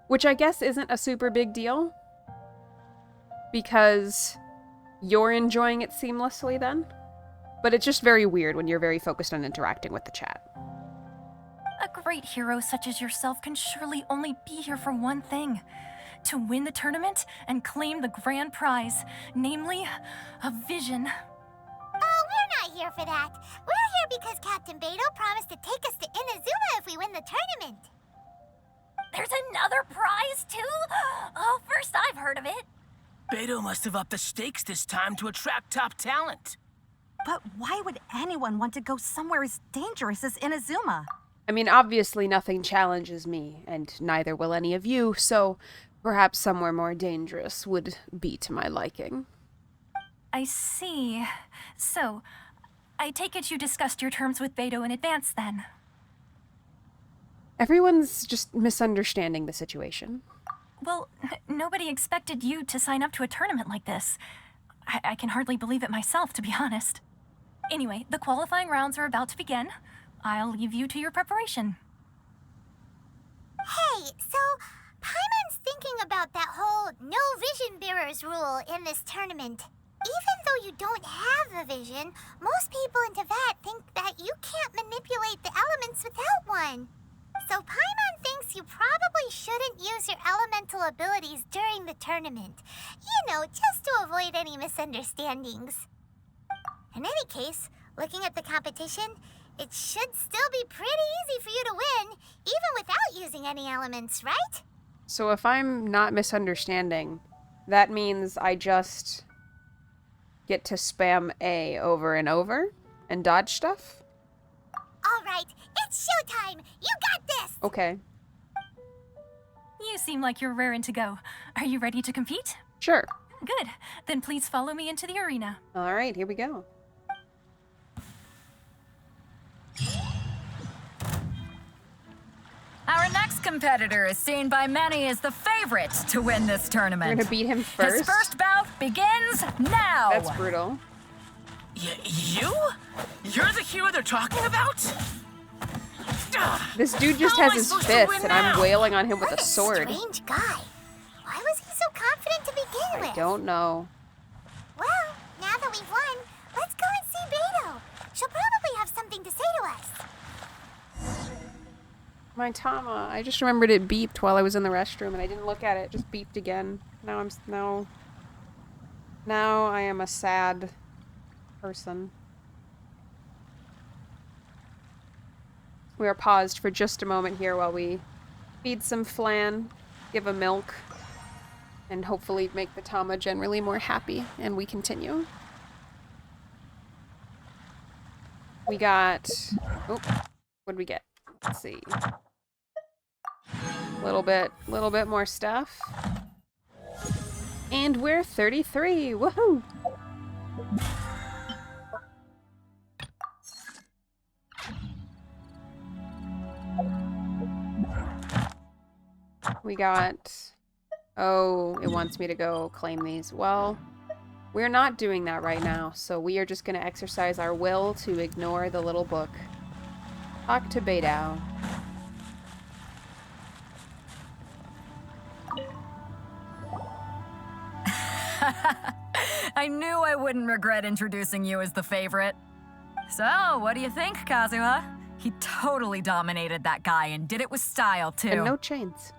A: Which I guess isn't a super big deal, because you're enjoying it seamlessly then. But it's just very weird when you're very focused on interacting with the chat.
B: A great hero such as yourself can surely only be here for one thing. To win the tournament and claim the grand prize, namely, a vision.
C: Oh, we're not here for that. We're here because Captain Beto promised to take us to Inazuma if we win the tournament.
B: There's another prize, too? Oh, first I've heard of it.
I: Beto must have upped the stakes this time to attract top talent.
J: But why would anyone want to go somewhere as dangerous as Inazuma?
A: I mean, obviously nothing challenges me, and neither will any of you, so Perhaps somewhere more dangerous would be to my liking.
B: I see. So, I take it you discussed your terms with Beto in advance then?
A: Everyone's just misunderstanding the situation.
B: Well, nobody expected you to sign up to a tournament like this. I can hardly believe it myself, to be honest. Anyway, the qualifying rounds are about to begin. I'll leave you to your preparation.
C: Hey, so Paimon's thinking about that whole no vision bearers rule in this tournament. Even though you don't have a vision, most people in Teyvat think that you can't manipulate the elements without one. So Paimon thinks you probably shouldn't use your elemental abilities during the tournament. You know, just to avoid any misunderstandings. In any case, looking at the competition, it should still be pretty easy for you to win, even without using any elements, right?
A: So if I'm not misunderstanding, that means I just get to spam A over and over and dodge stuff?
C: All right, it's showtime! You got this!
A: Okay.
B: You seem like you're raring to go. Are you ready to compete?
A: Sure.
B: Good. Then please follow me into the arena.
A: All right, here we go.
E: Our next competitor is seen by many as the favorite to win this tournament.
A: We're gonna beat him first?
E: His first bout begins now.
A: That's brutal.
I: You? You're the hero they're talking about?
A: This dude just
I: How am
A: has
I: I
A: his
I: supposed to
A: fist,
I: win
A: and I'm
I: now?
A: wailing on him with
C: What
A: a sword.
C: strange guy. Why was he so confident to begin with?
A: I don't know.
C: Well, now that we've won, let's go and see Beto. She'll probably have something to say to us.
A: My Tama. I just remembered it beeped while I was in the restroom, and I didn't look at it. It just beeped again. Now I am a sad person. We are paused for just a moment here while we feed some flan, give a milk, and hopefully make the Tama generally more happy, and we continue. We got... Oh, what did we get? Let's see. Little bit more stuff. And we're 33. Woohoo! We got... Oh, it wants me to go claim these. Well, we're not doing that right now, so we are just going to exercise our will to ignore the little book. Talk to Beidao.
E: I knew I wouldn't regret introducing you as the favorite. So, what do you think, Kazuha? He totally dominated that guy and did it with style, too.
A: And no chains.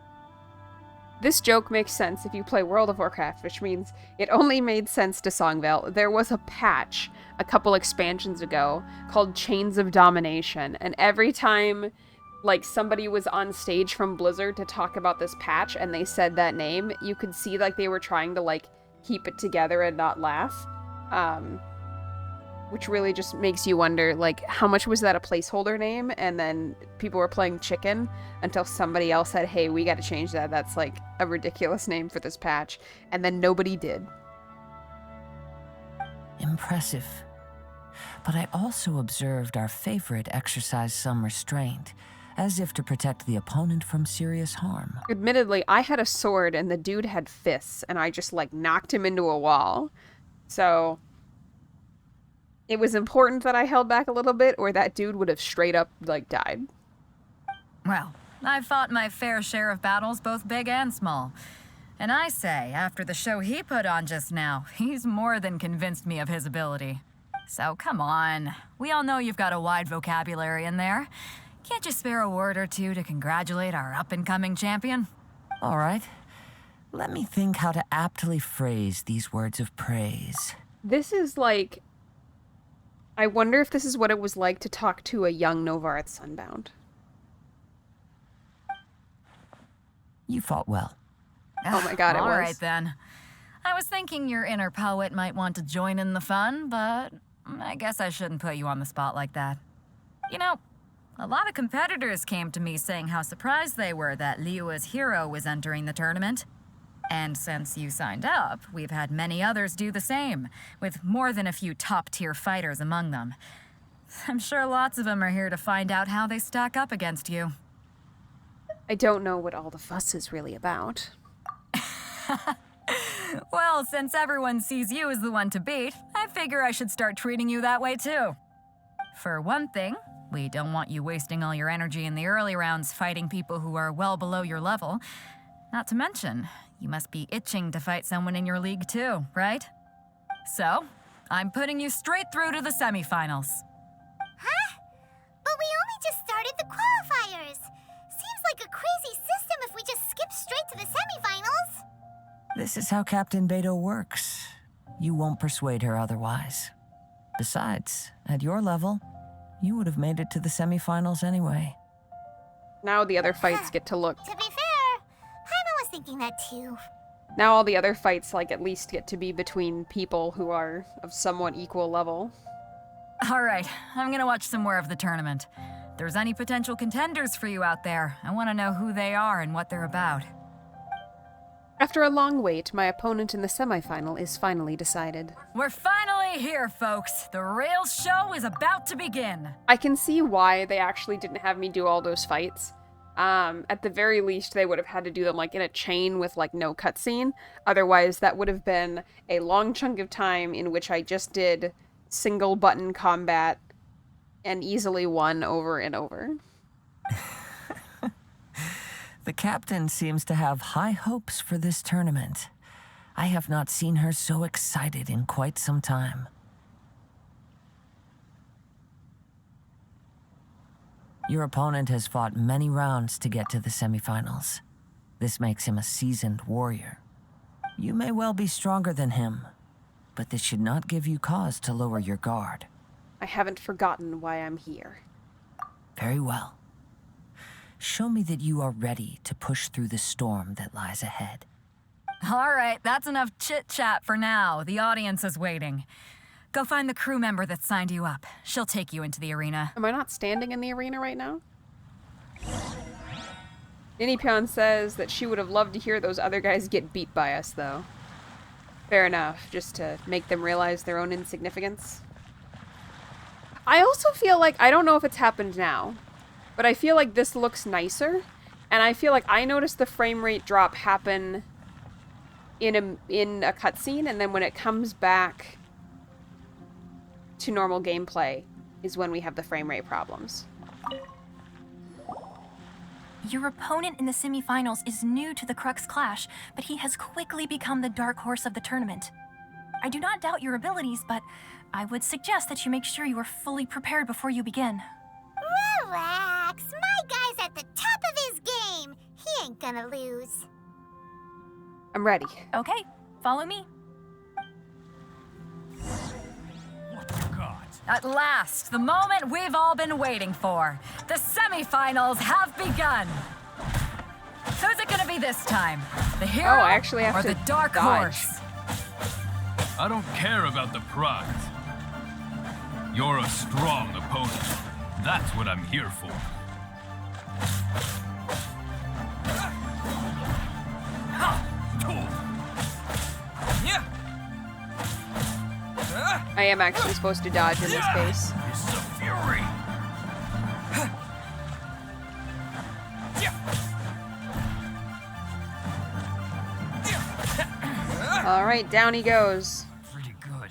A: This joke makes sense if you play World of Warcraft, which means it only made sense to Songvale. There was a patch a couple expansions ago called Chains of Domination, and every time like somebody was on stage from Blizzard to talk about this patch and they said that name, you could see like they were trying to like keep it together and not laugh. Which really just makes you wonder, like, how much was that a placeholder name? And then people were playing chicken until somebody else said, hey, we gotta change that. That's, like, a ridiculous name for this patch. And then nobody did.
F: Impressive. But I also observed our favorite exercise some restraint, as if to protect the opponent from serious harm.
A: Admittedly, I had a sword and the dude had fists, and I just, like, knocked him into a wall. So... it was important that I held back a little bit, or that dude would have straight up, like, died.
E: Well, I've fought my fair share of battles, both big and small. And I say, after the show he put on just now, he's more than convinced me of his ability. So come on. We all know you've got a wide vocabulary in there. Can't you spare a word or two to congratulate our up-and-coming champion?
F: All right. Let me think how to aptly phrase these words of praise.
A: This is, like... I wonder if this is what it was like to talk to a young Novarth Sunbound.
F: You fought well.
A: Oh my god, it was.
E: All right, then. I was thinking your inner poet might want to join in the fun, but I guess I shouldn't put you on the spot like that. You know, a lot of competitors came to me saying how surprised they were that Liyue's hero was entering the tournament. And since you signed up, we've had many others do the same, with more than a few top-tier fighters among them. I'm sure lots of them are here to find out how they stack up against you.
A: I don't know what all the fuss is really about.
E: Well, since everyone sees you as the one to beat, I figure I should start treating you that way too. For one thing, we don't want you wasting all your energy in the early rounds fighting people who are well below your level. Not to mention, you must be itching to fight someone in your league too, right? So, I'm putting you straight through to the semifinals.
C: Huh? But we only just started the qualifiers. Seems like a crazy system if we just skip straight to the semifinals.
F: This is how Captain Beto works. You won't persuade her otherwise. Besides, at your level, you would have made it to the semifinals anyway.
A: Now the other fights get to look.
C: To be fair, Paimon was thinking that too.
A: Now all the other fights, like, at least get to be between people who are of somewhat equal level.
E: All right, I'm gonna watch some more of the tournament. If there's any potential contenders for you out there, I want to know who they are and what they're about.
A: After a long wait, my opponent in the semifinal is finally decided.
E: We're finally here, folks. The real show is about to begin.
A: I can see why they actually didn't have me do all those fights. At the very least, they would have had to do them, like, in a chain with, like, no cutscene. Otherwise, that would have been a long chunk of time in which I just did single-button combat and easily won over and over.
F: The captain seems to have high hopes for this tournament. I have not seen her so excited in quite some time. Your opponent has fought many rounds to get to the semifinals. This makes him a seasoned warrior. You may well be stronger than him, but this should not give you cause to lower your guard.
A: I haven't forgotten why I'm here.
F: Very well. Show me that you are ready to push through the storm that lies ahead.
E: All right, that's enough chit-chat for now. The audience is waiting. Go find the crew member that signed you up. She'll take you into the arena.
A: Am I not standing in the arena right now? Ninipyeon says that she would have loved to hear those other guys get beat by us, though. Fair enough, just to make them realize their own insignificance. I also feel like, I don't know if it's happened now, but I feel like this looks nicer, and I feel like I noticed the frame rate drop happen in a cutscene, and then when it comes back to normal gameplay is when we have the frame rate problems.
B: Your opponent in the semifinals is new to the Crux Clash, but he has quickly become the dark horse of the tournament. I do not doubt your abilities, but I would suggest that you make sure you are fully prepared before you begin.
C: Relax. My guy's at the top of his game. He ain't gonna lose.
A: I'm ready.
B: Okay, follow me.
E: At last, the moment we've all been waiting for. The semifinals have begun. Who's it gonna be this time? The hero
A: I actually have
E: or
A: to
E: the dark
A: dodge.
E: horse?
D: I don't care about the prize. You're a strong opponent. That's what I'm here for.
A: I am actually supposed to dodge in this case.
D: It's a fury.
A: Alright, down he goes.
G: Pretty good.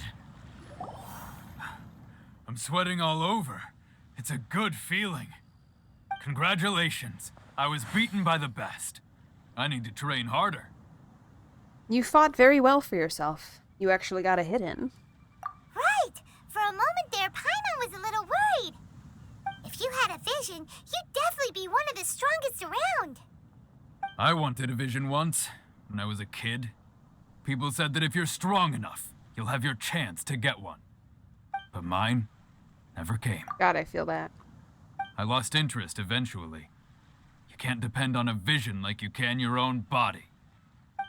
G: I'm sweating all over. It's a good feeling. Congratulations. I was beaten by the best. I need to train harder.
A: You fought very well for yourself. You actually got a hit in.
C: Right. For a moment there, Paimon was a little worried. If you had a vision, you'd definitely be one of the strongest around.
G: I wanted a vision once, when I was a kid. People said that if you're strong enough, you'll have your chance to get one. But mine never came.
A: God, I feel that.
G: I lost interest eventually. You can't depend on a vision like you can your own body.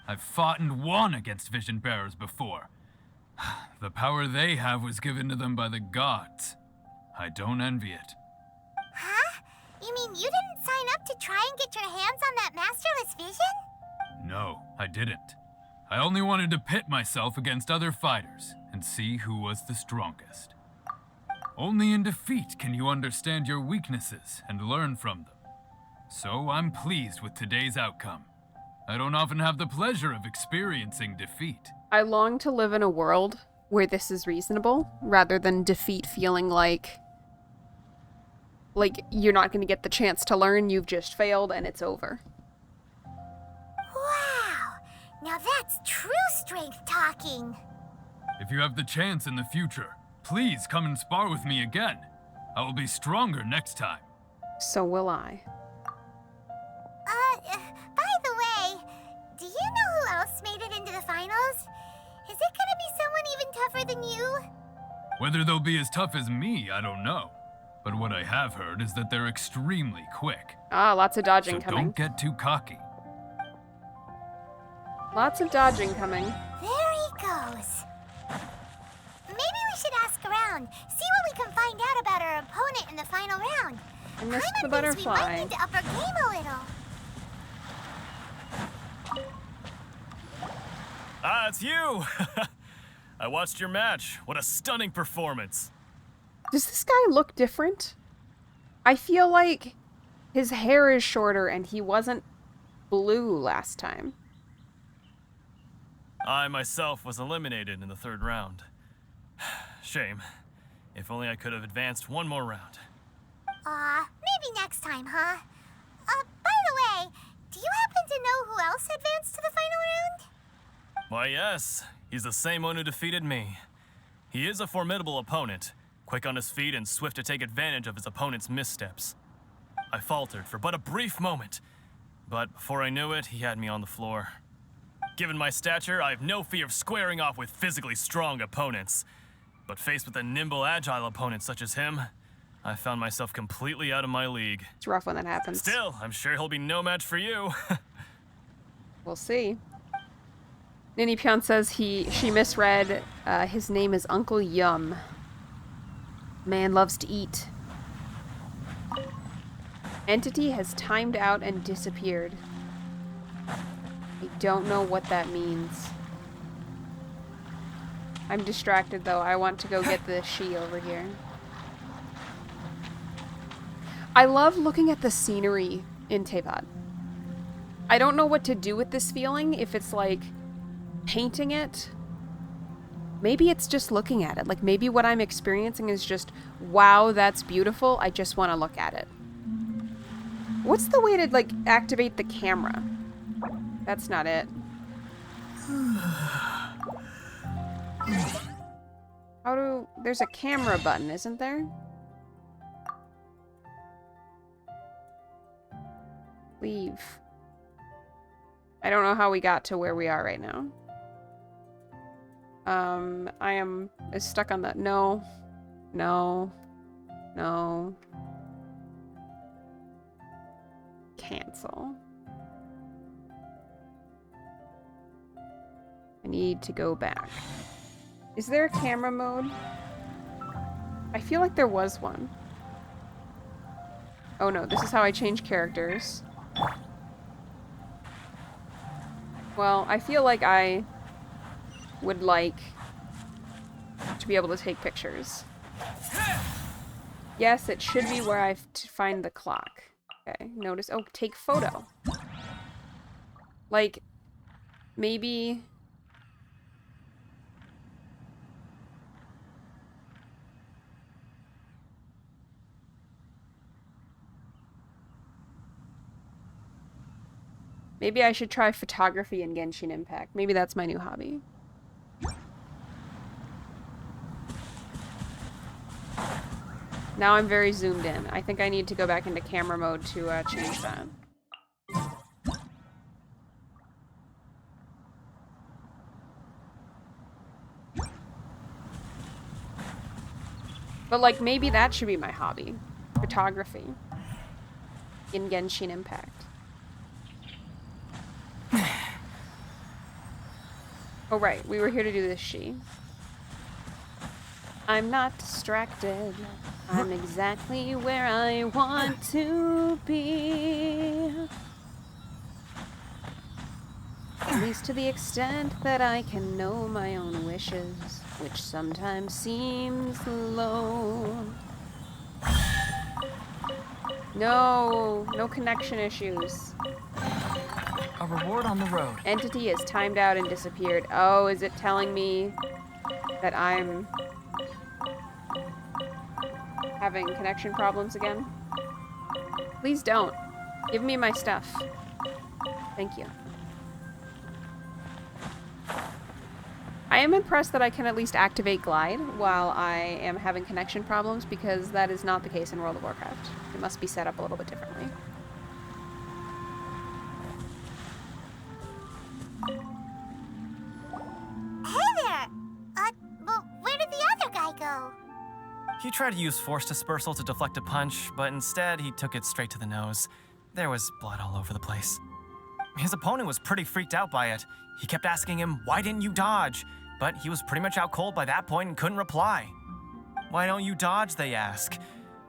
G: I've fought and won against vision bearers before. The power they have was given to them by the gods. I don't envy it.
C: Huh? You mean you didn't sign up to try and get your hands on that masterless vision?
G: No, I didn't. I only wanted to pit myself against other fighters and see who was the strongest. Only in defeat can you understand your weaknesses and learn from them. So I'm pleased with today's outcome. I don't often have the pleasure of experiencing defeat.
A: I long to live in a world where this is reasonable, rather than defeat feeling like you're not going to get the chance to learn, you've just failed, and it's over.
C: Wow! Now that's true strength talking.
G: If you have the chance in the future, please come and spar with me again. I will be stronger next time.
A: So will I.
C: By the way, do you know who else made it into the finals? Is it gonna be someone even tougher than you?
G: Whether they'll be as tough as me, I don't know. But what I have heard is that they're extremely quick.
A: Ah, lots of dodging
G: So
A: coming.
G: don't get too cocky.
A: Lots of dodging coming.
C: There he goes. Maybe we should ask around, see what we can find out about our opponent in the final round.
A: I missed the
C: Paimon thinks we might
A: butterfly.
C: need to up our game a little.
D: Ah, it's you! I watched your match. What a stunning performance.
A: Does this guy look different? I feel like his hair is shorter and he wasn't blue last time.
D: I myself was eliminated in the 3rd round. Shame. If only I could have advanced one more round.
C: Maybe next time, huh? By the way, do you happen to know who else advanced to the final round?
D: Why, yes. He's the same one who defeated me. He is a formidable opponent, quick on his feet and swift to take advantage of his opponent's missteps. I faltered for but a brief moment, but before I knew it, he had me on the floor. Given my stature, I have no fear of squaring off with physically strong opponents. But faced with a nimble, agile opponent such as him, I found myself completely out of my league.
A: It's rough when that happens.
D: Still, I'm sure he'll be no match for you.
A: We'll see. Nini Pion says she misread. His name is Uncle Yum. Man loves to eat. Entity has timed out and disappeared. I don't know what that means. I'm distracted though. I want to go get the she over here. I love looking at the scenery in Tevat. I don't know what to do with this feeling, if it's like painting it. Maybe it's just looking at it. Like maybe what I'm experiencing is just, wow, that's beautiful. I just want to look at it. What's the way to like activate the camera? That's not it. There's a camera button, isn't there? Leave. I don't know how we got to where we are right now. I am stuck on that. No. No. No. Cancel. I need to go back. Is there a camera mode? I feel like there was one. Oh no, this is how I change characters. Well, I feel like I would like to be able to take pictures. Yes, it should be where I find the clock. Okay, notice. Oh, take photo. Like, maybe... Maybe I should try photography in Genshin Impact. Maybe that's my new hobby. Now I'm very zoomed in. I think I need to go back into camera mode to change that. But like maybe that should be my hobby. Photography. In Genshin Impact. Oh right, we were here to do this she. I'm not distracted. I'm exactly where I want to be. At least to the extent that I can know my own wishes, which sometimes seems low. No, no connection issues.
F: A reward on the road.
A: Entity is timed out and disappeared. Oh, is it telling me that I'm having connection problems again? Please don't. Give me my stuff. Thank you. I am impressed that I can at least activate Glide while I am having connection problems, because that is not the case in World of Warcraft. It must be set up a little bit differently.
C: Hey there! Well, where did the other guy go?
H: He tried to use force dispersal to deflect a punch, but instead he took it straight to the nose. There was blood all over the place. His opponent was pretty freaked out by it. He kept asking him, "Why didn't you dodge?" But he was pretty much out cold by that point and couldn't reply. "Why don't you dodge?" they ask.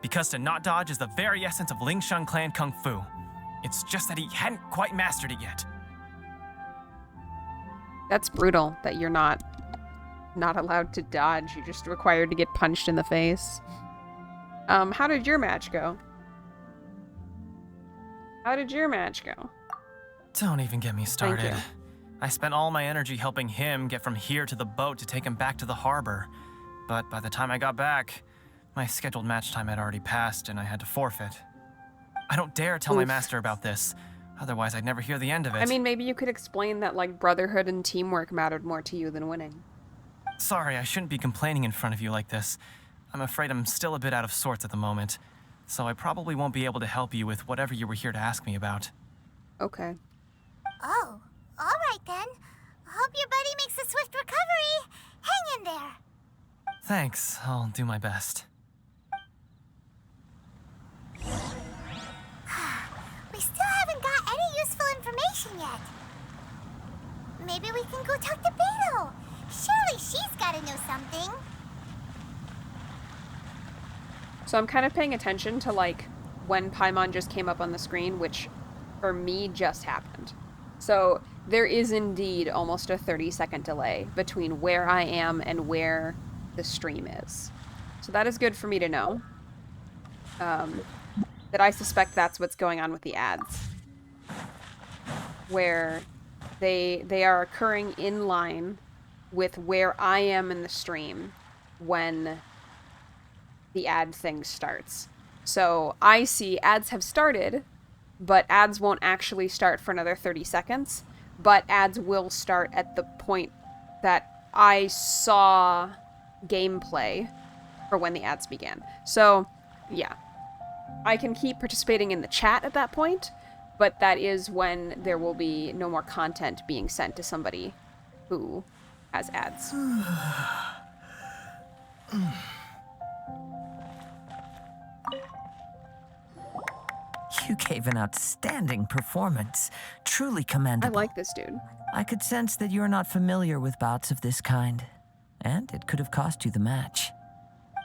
H: Because to not dodge is the very essence of Lingshan clan kung fu. It's just that he hadn't quite mastered it yet.
A: That's brutal that you're not allowed to dodge. You're just required to get punched in the face. How did your match go? How did your match go?
H: Don't even get me started.
A: Thank you.
H: I spent all my energy helping him get from here to the boat to take him back to the harbor. But by the time I got back, my scheduled match time had already passed and I had to forfeit. I don't dare tell my master about this, otherwise I'd never hear the end of it.
A: I mean, maybe you could explain that, like, brotherhood and teamwork mattered more to you than winning.
H: Sorry, I shouldn't be complaining in front of you like this. I'm afraid I'm still a bit out of sorts at the moment, so I probably won't be able to help you with whatever you were here to ask me about.
A: Okay.
C: Oh, all right then. Hope your buddy makes a swift recovery. Hang in there.
H: Thanks, I'll do my best.
C: We still haven't got any useful information yet. Maybe we can go talk to Beto. Surely she's gotta know something.
A: So I'm kind of paying attention to, like, when Paimon just came up on the screen, which for me just happened. So there is indeed almost a 30-second delay between where I am and where the stream is. So that is good for me to know. That I suspect that's what's going on with the ads. Where they are occurring in line with where I am in the stream when the ad thing starts. So I see ads have started, but ads won't actually start for another 30 seconds, but ads will start at the point that I saw gameplay for when the ads began. So, yeah. I can keep participating in the chat at that point, but that is when there will be no more content being sent to somebody who has ads.
F: You gave an outstanding performance. Truly
A: I
F: commendable.
A: like this dude.
F: I could sense that you're not familiar with bouts of this kind, and it could have cost you the match.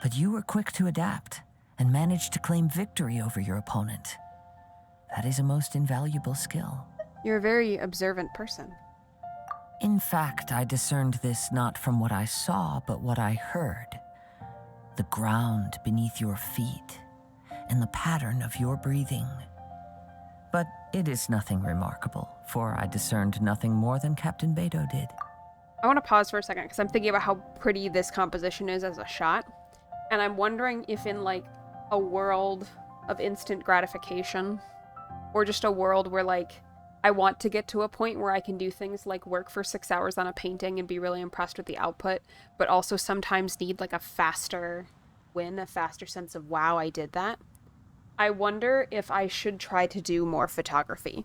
F: But you were quick to adapt and managed to claim victory over your opponent. That is a most invaluable skill.
A: You're a very observant person.
F: In fact, I discerned this not from what I saw, but what I heard. The ground beneath your feet, and the pattern of your breathing. But it is nothing remarkable, for I discerned nothing more than Captain Beto did.
A: I want to pause for a second, because I'm thinking about how pretty this composition is as a shot. And I'm wondering if in, like, a world of instant gratification, or just a world where, like, I want to get to a point where I can do things like work for 6 hours on a painting and be really impressed with the output, but also sometimes need, like, a faster win, a faster sense of, wow, I did that. I wonder if I should try to do more photography,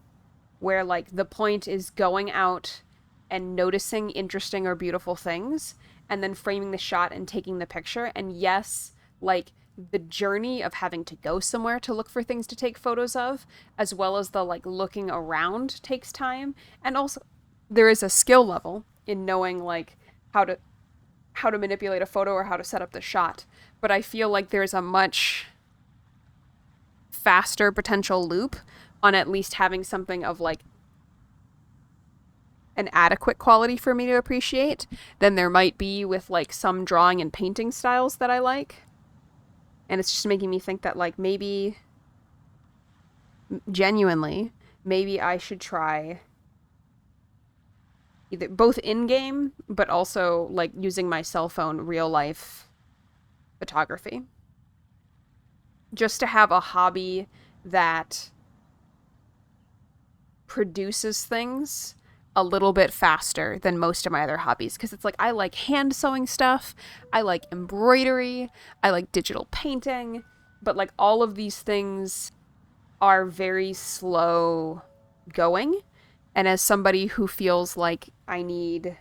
A: where, like, the point is going out and noticing interesting or beautiful things, and then framing the shot and taking the picture. And yes, like, the journey of having to go somewhere to look for things to take photos of, as well as the, like, looking around takes time. And also, there is a skill level in knowing, like, how to manipulate a photo or how to set up the shot. But I feel like there's a much faster potential loop on at least having something of, like, an adequate quality for me to appreciate than there might be with like some drawing and painting styles that I like. And it's just making me think that like maybe genuinely, maybe I should try either both in-game but also like using my cell phone real life photography. Just to have a hobby that produces things a little bit faster than most of my other hobbies. Because it's like, I like hand sewing stuff, I like embroidery, I like digital painting, but like all of these things are very slow going. And as somebody who feels like I need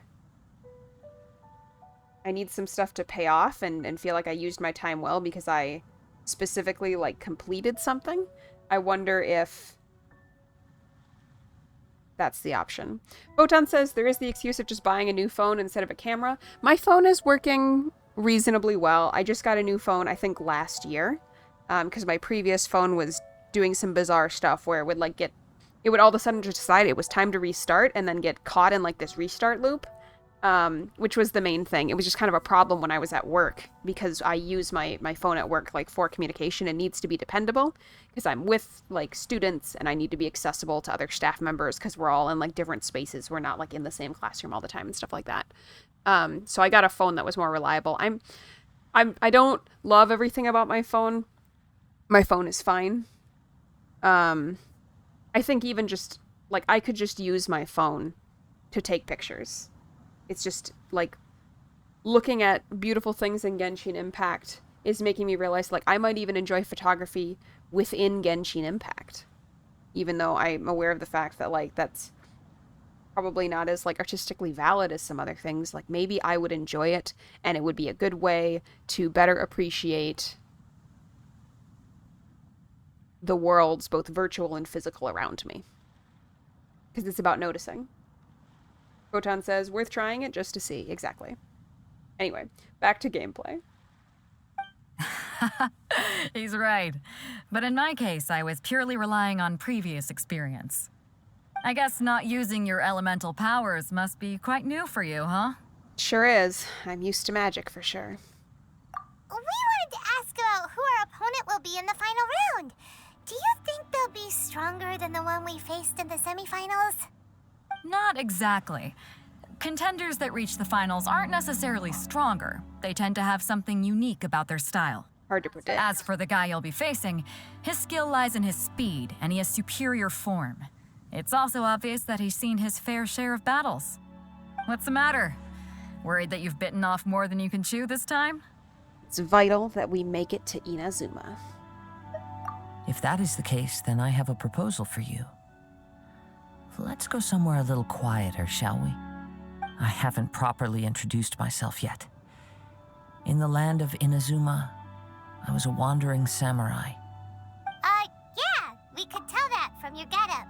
A: some stuff to pay off and feel like I used my time well because I specifically like completed something, I wonder if that's the option. Photon says there is the excuse of just buying a new phone instead of a camera. My phone is working reasonably well. I just got a new phone, I think, last year, because my previous phone was doing some bizarre stuff where it would all of a sudden just decide it was time to restart and then get caught in like this restart loop, which was the main thing. It was just kind of a problem when I was at work because I use my phone at work like for communication and needs to be dependable because I'm with like students and I need to be accessible to other staff members because we're all in like different spaces. We're not like in the same classroom all the time and stuff like that. So I got a phone that was more reliable. I don't love everything about my phone. My phone is fine. I think even just like I could just use my phone to take pictures. It's just like looking at beautiful things in Genshin Impact is making me realize like I might even enjoy photography within Genshin Impact, even though I'm aware of the fact that like that's probably not as like artistically valid as some other things. Like maybe I would enjoy it and it would be a good way to better appreciate the worlds, both virtual and physical, around me. Because it's about noticing. Photon says, worth trying it just to see. Exactly. Anyway, back to gameplay.
E: He's right. But in my case, I was purely relying on previous experience. I guess not using your elemental powers must be quite new for you, huh?
A: Sure is. I'm used to magic for sure.
C: We wanted to ask about who our opponent will be in the final round. Do you think they'll be stronger than the one we faced in the semifinals?
E: Not exactly. Contenders that reach the finals aren't necessarily stronger. They tend to have something unique about their style.
A: Hard to predict.
E: As for the guy you'll be facing, his skill lies in his speed, and he has superior form. It's also obvious that he's seen his fair share of battles. What's the matter? Worried that you've bitten off more than you can chew this time?
A: It's vital that we make it to Inazuma.
F: If that is the case, then I have a proposal for you. Let's go somewhere a little quieter, shall we? I haven't properly introduced myself yet. In the land of Inazuma, I was a wandering samurai.
C: Yeah, we could tell that from your getup.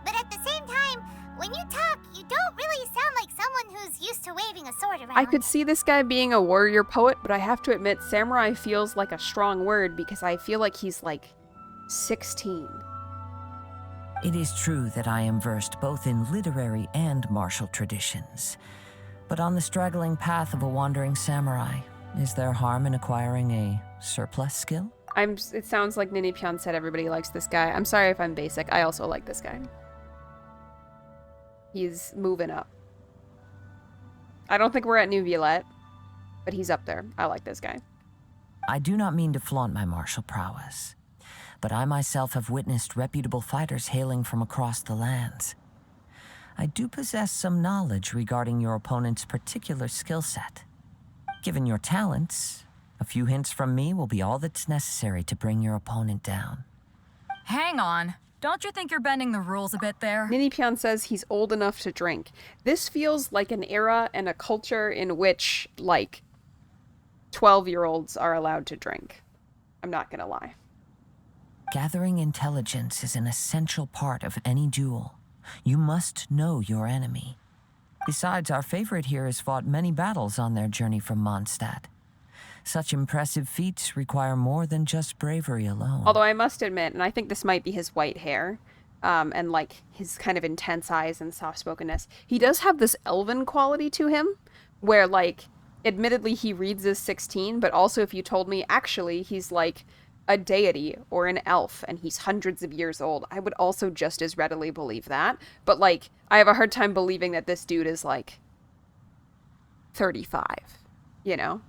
C: But at the same time, when you talk, you don't really sound like someone who's used to waving a sword around.
A: I could see this guy being a warrior poet, but I have to admit, samurai feels like a strong word because I feel like he's like 16.
F: It is true that I am versed both in literary and martial traditions. But on the straggling path of a wandering samurai, is there harm in acquiring a surplus skill?
A: It sounds like Ninipyan said everybody likes this guy. I'm sorry if I'm basic. I also like this guy. He's moving up. I don't think we're at New Violette, but he's up there. I like this guy.
F: I do not mean to flaunt my martial prowess, but I myself have witnessed reputable fighters hailing from across the lands. I do possess some knowledge regarding your opponent's particular skill set. Given your talents, a few hints from me will be all that's necessary to bring your opponent down.
E: Hang on. Don't you think you're bending the rules a bit there?
A: Ninipyan says he's old enough to drink. This feels like an era and a culture in which, like, 12-year-olds are allowed to drink. I'm not gonna lie.
F: Gathering intelligence is an essential part of any duel. You must know your enemy. Besides, our favorite here has fought many battles on their journey from Mondstadt. Such impressive feats require more than just bravery alone.
A: Although I must admit, and I think this might be his white hair, and like his kind of intense eyes and soft spokenness. He does have this elven quality to him, where like, admittedly he reads as 16, but also if you told me actually he's like a deity or an elf and he's hundreds of years old, I would also just as readily believe that. But like, I have a hard time believing that this dude is like 35, you know?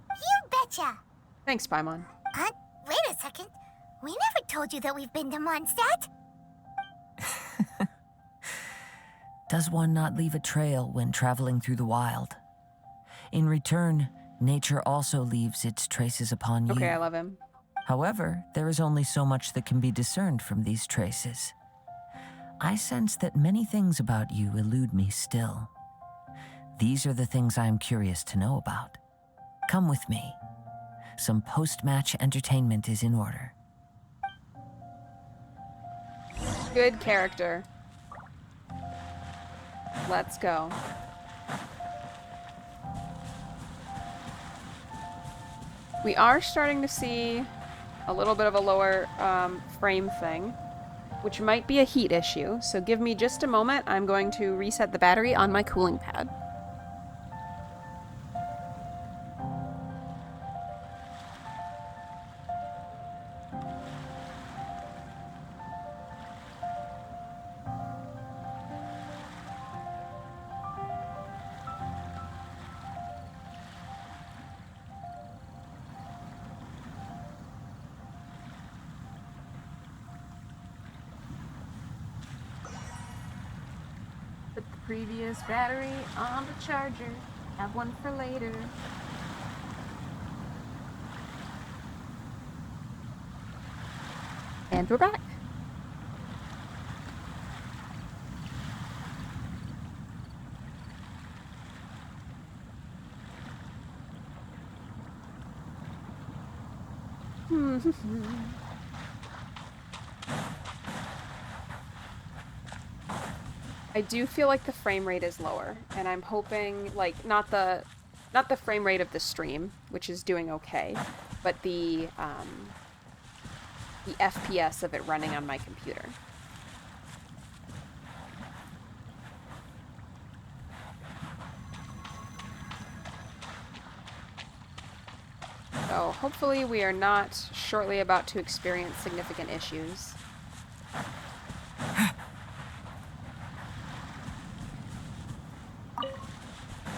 C: You betcha.
A: Thanks, Paimon.
C: Wait a second. We never told you that we've been to Mondstadt.
F: Does one not leave a trail when traveling through the wild? In return, nature also leaves its traces upon you.
A: Okay, I love him.
F: However, there is only so much that can be discerned from these traces. I sense that many things about you elude me still. These are the things I am curious to know about. Come with me. Some post-match entertainment is in order.
A: Good character. Let's go. We are starting to see a little bit of a lower frame thing, which might be a heat issue. So give me just a moment. I'm going to reset the battery on my cooling pad. Put the previous battery on the charger. Have one for later. And we're back. I do feel like the frame rate is lower, and I'm hoping, like, not the frame rate of the stream, which is doing okay, but the FPS of it running on my computer. So hopefully we are not shortly about to experience significant issues.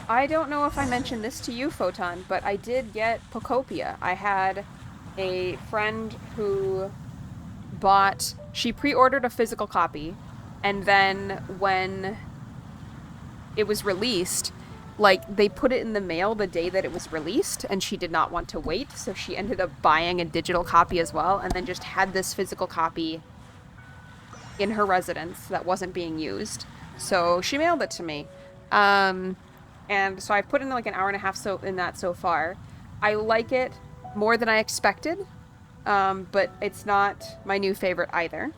A: I don't know if I mentioned this to you, Photon, but I did get Pocopia. I had a friend who she pre-ordered a physical copy, and then when it was released, like, they put it in the mail the day that it was released, and she did not want to wait, so she ended up buying a digital copy as well, and then just had this physical copy in her residence that wasn't being used. So she mailed it to me. And so I've put in like an hour and a half in that so far. I like it more than I expected, but it's not my new favorite either.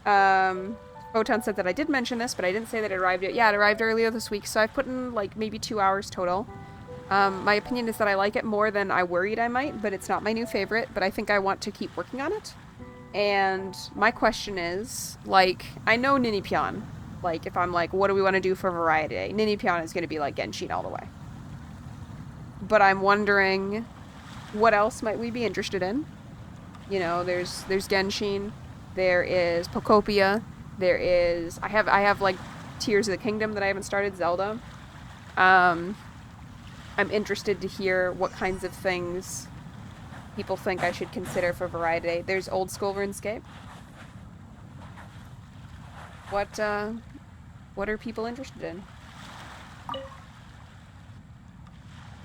A: Photon said that I did mention this, but I didn't say that it arrived yet. Yeah, it arrived earlier this week, so I've put in like maybe 2 hours total. My opinion is that I like it more than I worried I might, but it's not my new favorite, but I think I want to keep working on it. And my question is, like, I know Ninipyon. Like, if I'm like, what do we want to do for Variety Day? Ninipyon is going to be like Genshin all the way. But I'm wondering, what else might we be interested in? You know, there's Genshin, there is Pocopia, there is, I have like Tears of the Kingdom that I haven't started, Zelda. I'm interested to hear what kinds of things people think I should consider for Variety Day. There's Old School RuneScape. What are people interested in?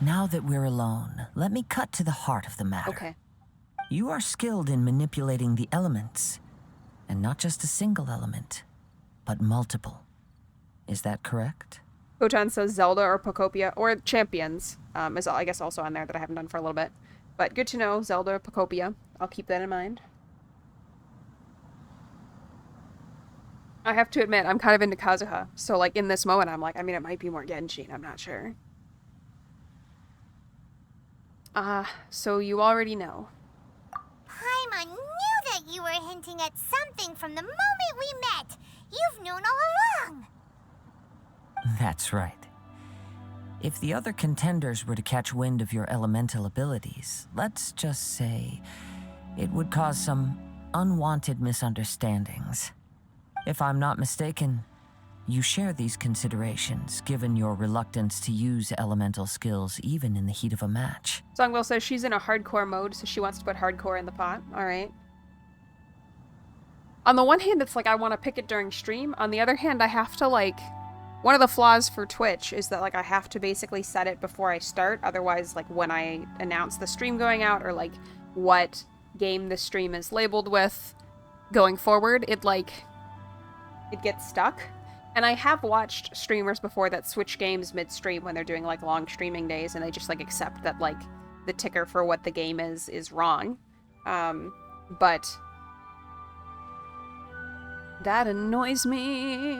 F: Now that we're alone, let me cut to the heart of the matter.
A: Okay.
F: You are skilled in manipulating the elements, and not just a single element, but multiple. Is that correct?
A: Photon says Zelda or Pocopia, or Champions, is I guess also on there that I haven't done for a little bit. But good to know, Zelda or Pocopia. I'll keep that in mind. I have to admit, I'm kind of into Kazuha. So, like, in this moment, I'm like, I mean, it might be more Genshin. I'm not sure. So you already know.
C: Paimon knew that you were hinting at something from the moment we met. You've known all along.
F: That's right. If the other contenders were to catch wind of your elemental abilities, let's just say it would cause some unwanted misunderstandings. If I'm not mistaken, you share these considerations, given your reluctance to use elemental skills even in the heat of a match.
A: Songwell says she's in a hardcore mode, so she wants to put hardcore in the pot. Alright. On the one hand, it's like I want to pick it during stream. On the other hand, I have to, like... One of the flaws for Twitch is that, like, I have to basically set it before I start. Otherwise, like, when I announce the stream going out or, like, what game the stream is labeled with going forward, it gets stuck. And I have watched streamers before that switch games mid-stream when they're doing, like, long streaming days, and they just, like, accept that, like, the ticker for what the game is wrong. But that annoys me.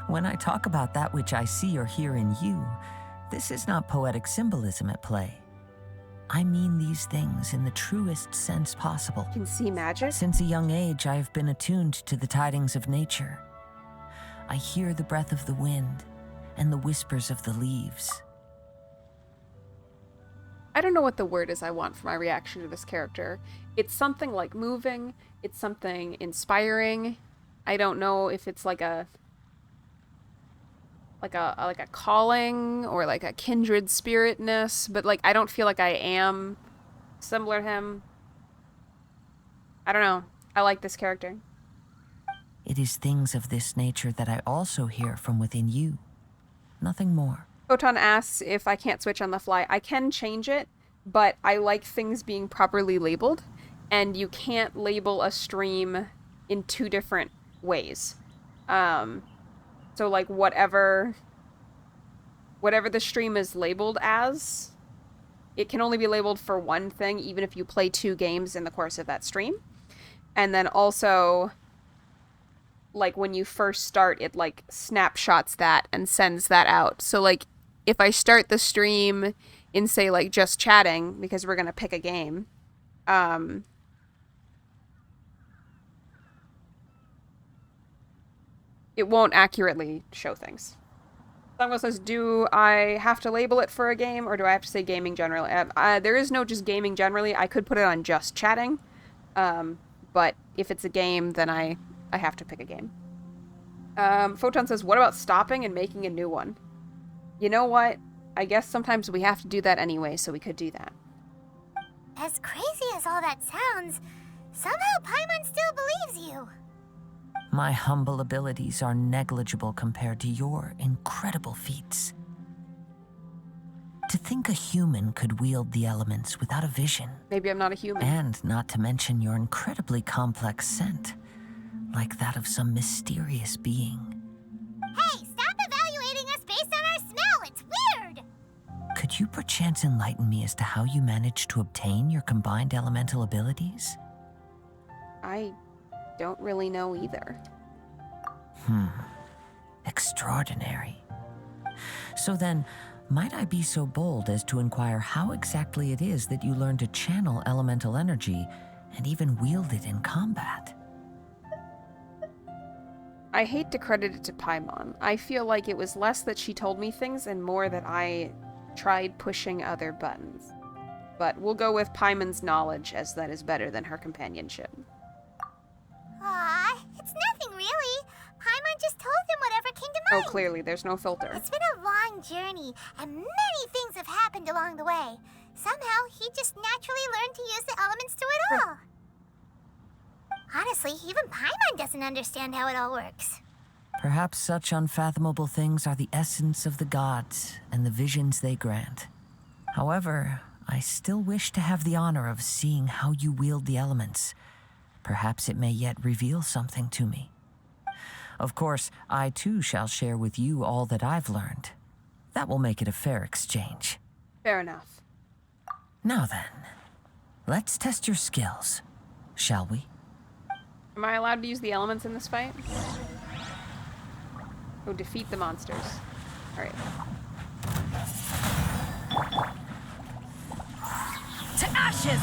F: When I talk about that which I see or hear in you, this is not poetic symbolism at play. I mean these things in the truest sense possible.
A: You can see magic?
F: Since a young age, I have been attuned to the tidings of nature. I hear the breath of the wind and the whispers of the leaves.
A: I don't know what the word is I want for my reaction to this character. It's something like moving. It's something inspiring. I don't know if it's like a calling or like a kindred spiritness, but like I don't feel like I am similar to him. I don't know. I like this character.
F: It is things of this nature that I also hear from within you. Nothing more.
A: Photon asks if I can't switch on the fly. I can change it, but I like things being properly labeled, and you can't label a stream in two different ways. So like whatever the stream is labeled as, it can only be labeled for one thing, even if you play 2 games in the course of that stream. And then also, like when you first start, it like snapshots that and sends that out. So like if I start the stream in, say, like just chatting, because we're gonna pick a game, it won't accurately show things. Songwell says, do I have to label it for a game, or do I have to say gaming generally? There is no just gaming generally. I could put it on just chatting, but if it's a game, then I have to pick a game. Photon says, what about stopping and making a new one? You know what? I guess sometimes we have to do that anyway, so we could do that.
C: As crazy as all that sounds, somehow Paimon still believes you.
F: My humble abilities are negligible compared to your incredible feats. To think a human could wield the elements without a vision.
A: Maybe I'm not a human.
F: And not to mention your incredibly complex scent, like that of some mysterious being.
C: Hey, stop evaluating us based on our smell. It's weird.
F: Could you perchance enlighten me as to how you managed to obtain your combined elemental abilities?
A: I don't really know either.
F: Extraordinary. So then, might I be so bold as to inquire how exactly it is that you learned to channel elemental energy and even wield it in combat?
A: I hate to credit it to Paimon. I feel like it was less that she told me things and more that I tried pushing other buttons. But we'll go with Paimon's knowledge, as that is better than her companionship.
C: Aw, it's nothing really. Paimon just told him whatever came to mind.
A: Oh, clearly, there's no filter.
C: It's been a long journey, and many things have happened along the way. Somehow, he just naturally learned to use the elements through it all. Honestly, even Paimon doesn't understand how it all works.
F: Perhaps such unfathomable things are the essence of the gods and the visions they grant. However, I still wish to have the honor of seeing how you wield the elements. Perhaps it may yet reveal something to me. Of course, I too shall share with you all that I've learned. That will make it a fair exchange.
A: Fair enough.
F: Now then, let's test your skills, shall we?
A: Am I allowed to use the elements in this fight? Oh, defeat the monsters. Alright.
E: To ashes!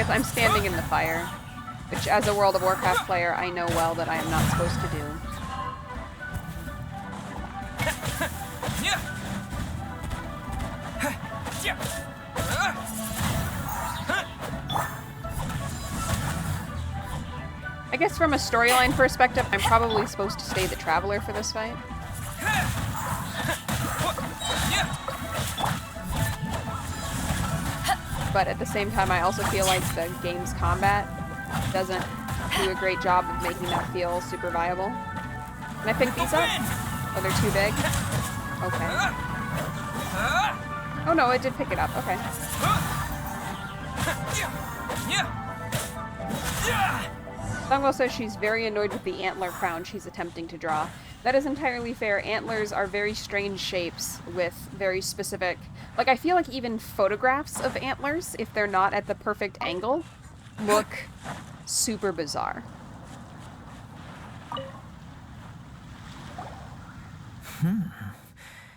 A: guess I'm standing in the fire, which as a World of Warcraft player, I know well that I am not supposed to do. I guess from a storyline perspective, I'm probably supposed to stay the Traveler for this fight. But at the same time, I also feel like the game's combat doesn't do a great job of making that feel super viable. Can I pick these up? Oh, they're too big? Okay. Oh no, it did pick it up. Okay. Songwell says she's very annoyed with the antler crown she's attempting to draw. That is entirely fair. Antlers are very strange shapes with very specific... Like, I feel like even photographs of antlers, if they're not at the perfect angle, look super bizarre.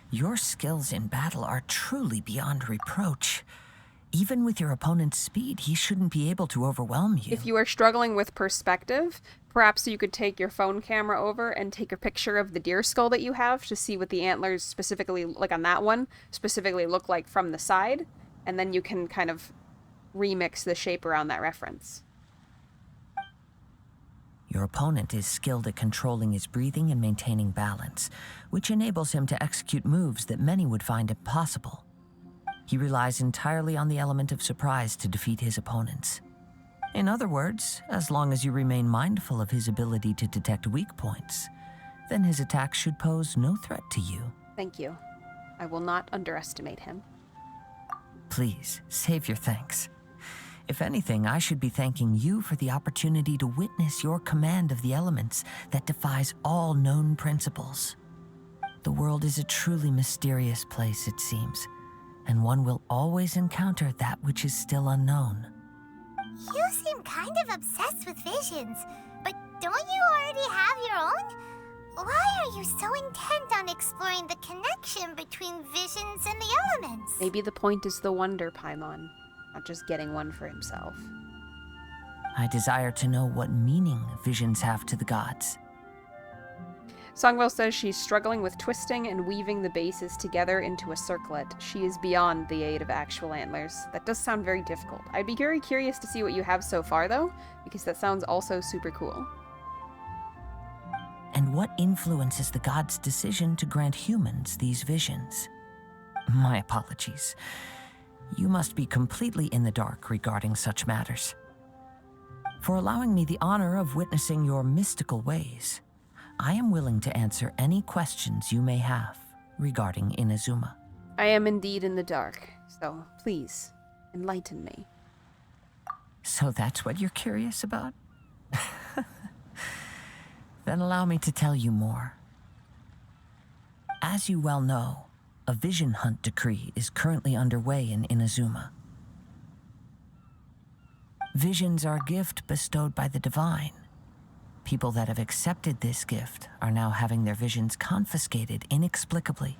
F: Your skills in battle are truly beyond reproach. Even with your opponent's speed, he shouldn't be able to overwhelm you.
A: If you are struggling with perspective, perhaps you could take your phone camera over and take a picture of the deer skull that you have to see what the antlers specifically, like on that one, specifically look like from the side, and then you can kind of remix the shape around that reference.
F: Your opponent is skilled at controlling his breathing and maintaining balance, which enables him to execute moves that many would find impossible. He relies entirely on the element of surprise to defeat his opponents. In other words, as long as you remain mindful of his ability to detect weak points, then his attack should pose no threat to you.
A: Thank you. I will not underestimate him.
F: Please, save your thanks. If anything, I should be thanking you for the opportunity to witness your command of the elements that defies all known principles. The world is a truly mysterious place, it seems, and one will always encounter that which is still unknown.
C: You seem kind of obsessed with visions, but don't you already have your own? Why are you so intent on exploring the connection between visions and the elements?
A: Maybe the point is the wonder, Paimon, not just getting one for himself.
F: I desire to know what meaning visions have to the gods.
A: Songwell says she's struggling with twisting and weaving the bases together into a circlet. She is beyond the aid of actual antlers. That does sound very difficult. I'd be very curious to see what you have so far, though, because that sounds also super cool.
F: And what influences the gods' decision to grant humans these visions? My apologies. You must be completely in the dark regarding such matters. For allowing me the honor of witnessing your mystical ways, I am willing to answer any questions you may have regarding Inazuma.
A: I am indeed in the dark, so please, enlighten me.
F: So that's what you're curious about? Then allow me to tell you more. As you well know, a vision hunt decree is currently underway in Inazuma. Visions are a gift bestowed by the divine. People that have accepted this gift are now having their visions confiscated inexplicably,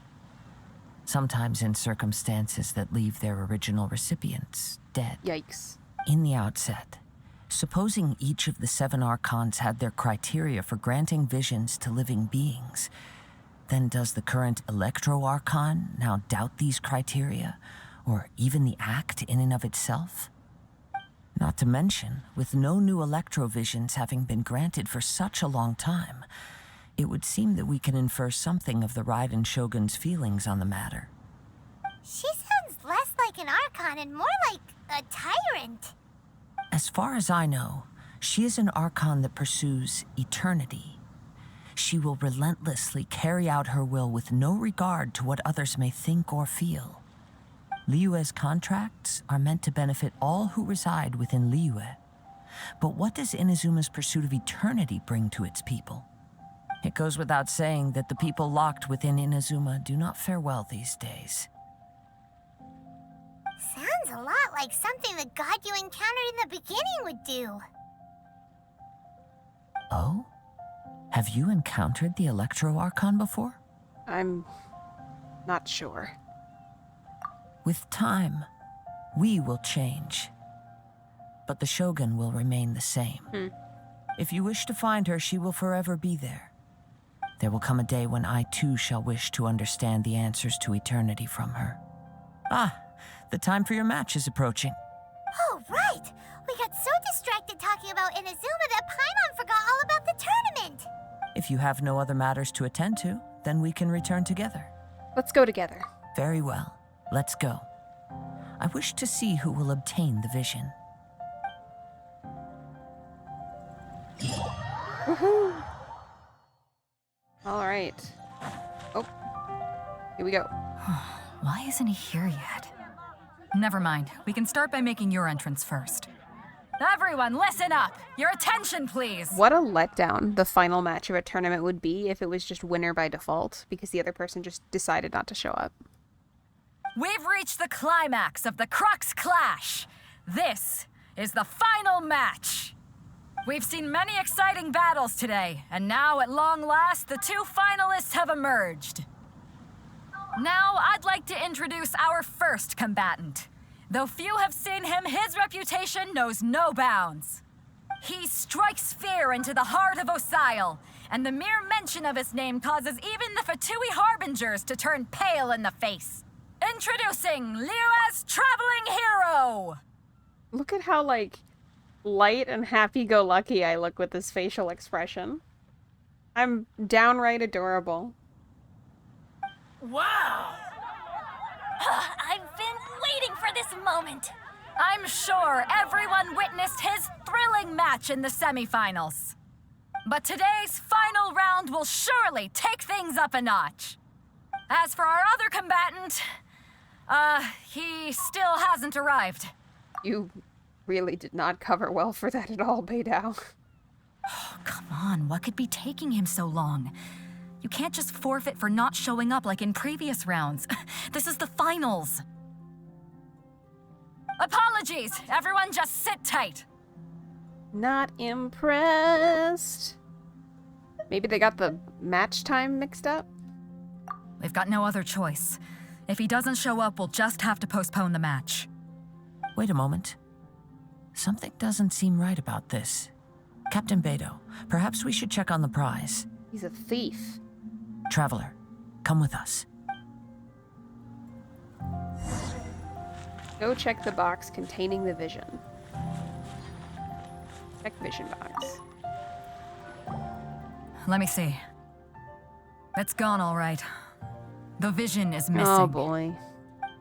F: sometimes in circumstances that leave their original recipients dead.
A: Yikes.
F: In the outset, supposing each of the 7 archons had their criteria for granting visions to living beings, then does the current Electro-Archon now doubt these criteria, or even the act in and of itself? Not to mention, with no new Electro-Visions having been granted for such a long time, it would seem that we can infer something of the Raiden Shogun's feelings on the matter.
C: She sounds less like an Archon and more like a tyrant.
F: As far as I know, she is an Archon that pursues eternity. She will relentlessly carry out her will with no regard to what others may think or feel. Liyue's contracts are meant to benefit all who reside within Liyue. But what does Inazuma's pursuit of eternity bring to its people? It goes without saying that the people locked within Inazuma do not fare well these days.
C: Sounds a lot like something the god you encountered in the beginning would do.
F: Oh? Have you encountered the Electro-Archon before?
A: I'm not sure.
F: With time, we will change. but the Shogun will remain the same. If you wish to find her, she will forever be there. There will come a day when I too shall wish to understand the answers to eternity from her. Ah, the time for your match is approaching.
C: Oh, right! We got so distracted talking about Inazuma that Paimon forgot all about the tournament!
F: If you have no other matters to attend to, then we can return together.
A: Let's go together.
F: Very well. Let's go. I wish to see who will obtain the vision.
A: Woohoo! All right. Oh, here we go.
E: Why isn't he here yet? Never mind. We can start by making your entrance first. Everyone, listen up! Your attention, please!
A: What a letdown the final match of a tournament would be if it was just winner by default because the other person just decided not to show up.
E: We've reached the climax of the Crux Clash. This is the final match. We've seen many exciting battles today, and now at long last, the two finalists have emerged. Now, I'd like to introduce our first combatant. Though few have seen him, his reputation knows no bounds. He strikes fear into the heart of Osile, and the mere mention of his name causes even the Fatui Harbingers to turn pale in the face. Introducing Liyue's Traveling Hero!
A: Look at how, like, light and happy-go-lucky I look with this facial expression. I'm downright adorable.
I: Wow!
B: I've been waiting for this moment.
E: I'm sure everyone witnessed his thrilling match in the semifinals. But today's final round will surely take things up a notch. As for our other combatant, he still hasn't arrived.
A: You really did not cover well for that at all, Beidou.
E: Oh, come on, what could be taking him so long? You can't just forfeit for not showing up like in previous rounds. This is the finals. Apologies, everyone just sit tight.
A: Not impressed. Maybe they got the match time mixed up?
E: We've got no other choice. If he doesn't show up, we'll just have to postpone the match.
F: Wait a moment. Something doesn't seem right about this. Captain Beidou, perhaps we should check on the prize.
A: He's a thief.
F: Traveler, come with us.
A: Go check the box containing the vision. Check vision box.
E: Let me see. It's gone all right. The vision is missing.
A: Oh boy.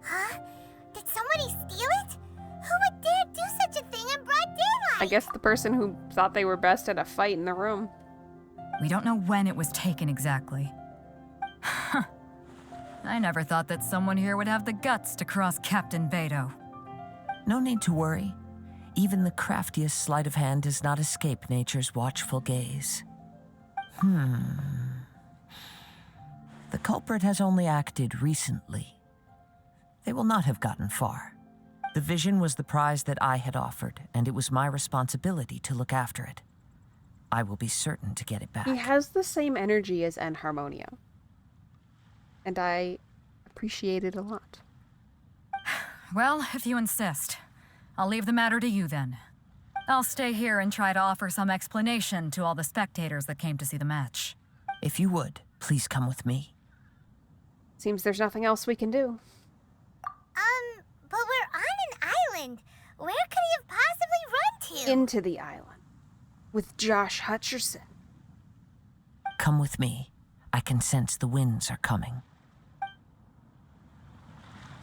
C: Huh? Did somebody steal it? Who would dare do such a thing in broad daylight?
A: I guess the person who thought they were best at a fight in the room.
E: We don't know when it was taken exactly. I never thought that someone here would have the guts to cross Captain Beidou.
F: No need to worry. Even the craftiest sleight of hand does not escape nature's watchful gaze. The culprit has only acted recently. They will not have gotten far. The vision was the prize that I had offered, and it was my responsibility to look after it. I will be certain to get it back.
A: He has the same energy as Enharmonia. And I appreciate it a lot.
E: Well, if you insist, I'll leave the matter to you then. I'll stay here and try to offer some explanation to all the spectators that came to see the match.
F: If you would, please come with me.
A: Seems there's nothing else we can do.
C: But we're on an island. Where could he have possibly run to?
A: Into the island. With Josh Hutcherson.
F: Come with me. I can sense the winds are coming.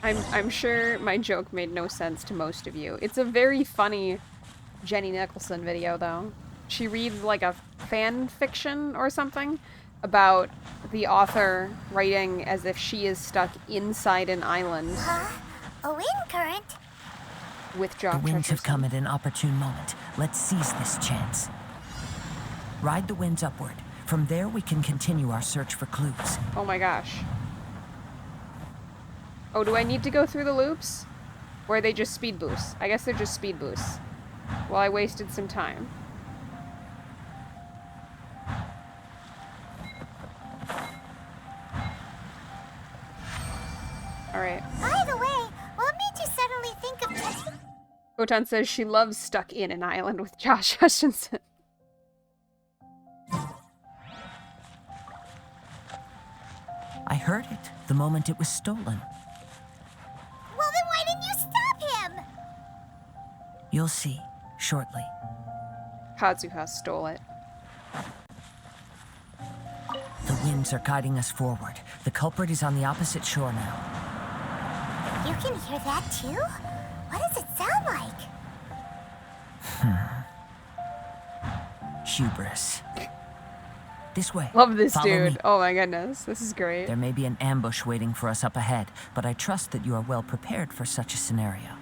A: I'm sure my joke made no sense to most of you. It's a very funny Jenny Nicholson video, though. She reads like a fan fiction or something about the author writing as if she is stuck inside an island
C: Huh? A wind current?
A: with Josh
F: The winds have
A: Hutcherson.
F: come at an opportune moment. Let's seize this chance. Ride the winds upward. From there, we can continue our search for clues.
A: Oh my gosh. Oh, do I need to go through the loops? Or are they just speed boosts? I guess they're just speed boosts. Well, I wasted some time. Alright.
C: By the way, what made you suddenly think of getting...
A: Photon says she loves Stuck in an Island with Josh Hutcherson.
F: I heard it the moment it was stolen.
C: Well, then why didn't you stop him?
F: You'll see shortly.
A: Kazuha stole it.
F: The winds are guiding us forward. The culprit is on the opposite shore now.
C: You can hear that too? What does it sound like?
F: Hubris. This way.
A: Love this
F: Follow
A: dude.
F: me.
A: Oh my goodness. This is great.
F: There may be an ambush waiting for us up ahead, but I trust that you are well prepared for such a scenario.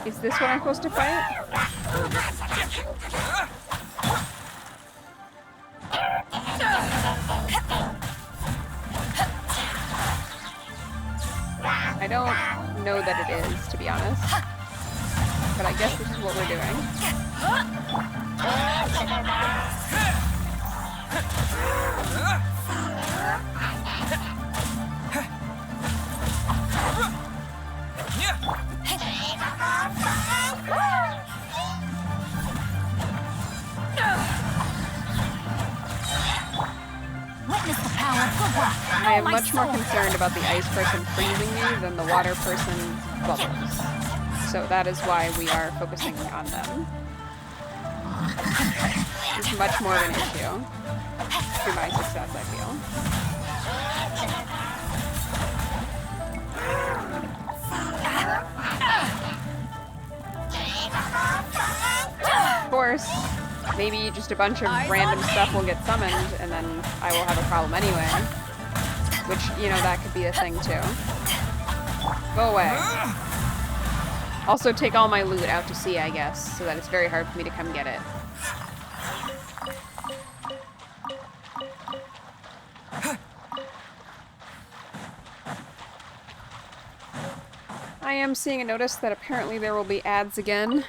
A: Is this what I'm supposed to fight? I don't know that it is, to be honest. But I guess this is what we're doing.
B: Witness the power of good luck.
A: I am much more concerned about the ice person freezing me than the water person's bubbles. So that is why we are focusing on them. It's much more of an issue to my success, I feel. Of course, maybe just a bunch of random stuff will get summoned, and then I will have a problem anyway. Which, you know, that could be a thing too. Go away. Also take all my loot out to sea, I guess, so that it's very hard for me to come get it. I am seeing a notice that apparently there will be ads again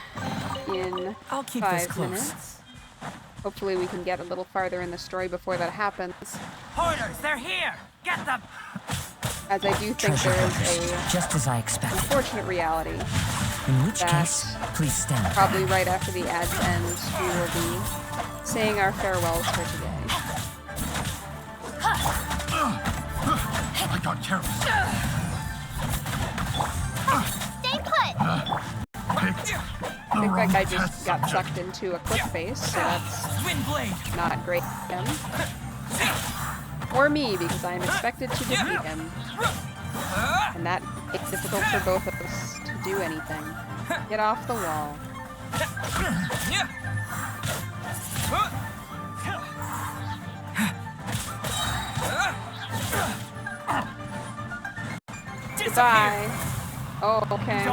A: in
F: I'll keep this
A: 5
F: close.
A: minutes. Hopefully we can get a little farther in the story before that happens,
I: Hoarders, they're here! Get them!
A: as I do think
F: Treasure
A: there
F: hunters,
A: is a
F: just as I expected.
A: unfortunate reality.
F: In which
A: that
F: case, please stand back.
A: Probably right after the ads end, we will be saying our farewells for today.
K: I got careless.
C: Stay put!
K: Picked
A: I think that guy just got sucked into a cliff face, so that's
I: Wind blade!
A: not great for him. Or me, because I am expected to defeat him. And that makes it difficult for both of us to do anything. Get off the wall. Goodbye. Oh, okay.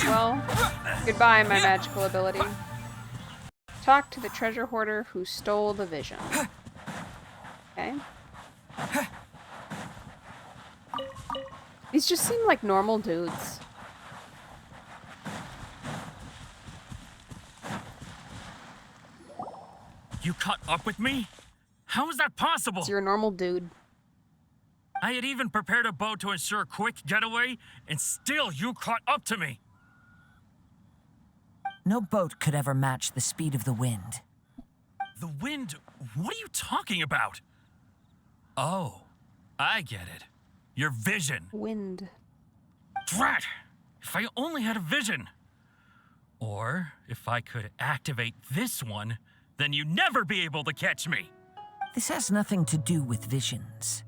A: Well, goodbye, my magical ability. Talk to the treasure hoarder who stole the vision. Okay. These just seem like normal dudes.
D: You caught up with me? How is that possible?
A: You're a normal dude.
D: I had even prepared a boat to ensure a quick getaway, and still you caught up to me.
F: No boat could ever match the speed of the wind.
D: The wind? What are you talking about? Oh, I get it. Your vision.
A: Wind.
D: Drat! If I only had a vision. Or if I could activate this one, then you'd never be able to catch me.
F: This has nothing to do with visions.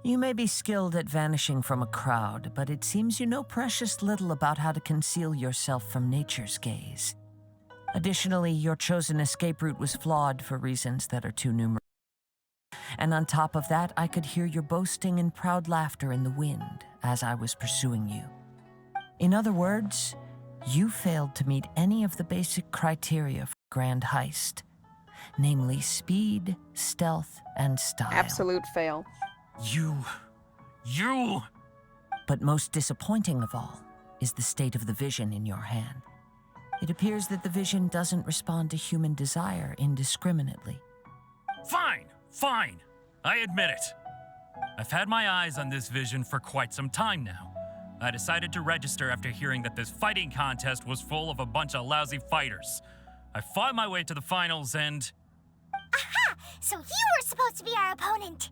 F: You may be skilled at vanishing from a crowd, but it seems you know precious little about how to conceal yourself from nature's gaze. Additionally, your chosen escape route was flawed for reasons that are too numerous. And on top of that, I could hear your boasting and proud laughter in the wind as I was pursuing you. In other words, you failed to meet any of the basic criteria for grand heist, namely speed, stealth, and style.
A: Absolute fail.
D: You...
F: But most disappointing of all is the state of the vision in your hand. It appears that the vision doesn't respond to human desire indiscriminately.
L: Fine, fine. I admit it. I've had my eyes on this vision for quite some time now. I decided to register after hearing that this fighting contest was full of a bunch of lousy fighters. I fought my way to the finals and...
C: Aha! So you were supposed to be our opponent.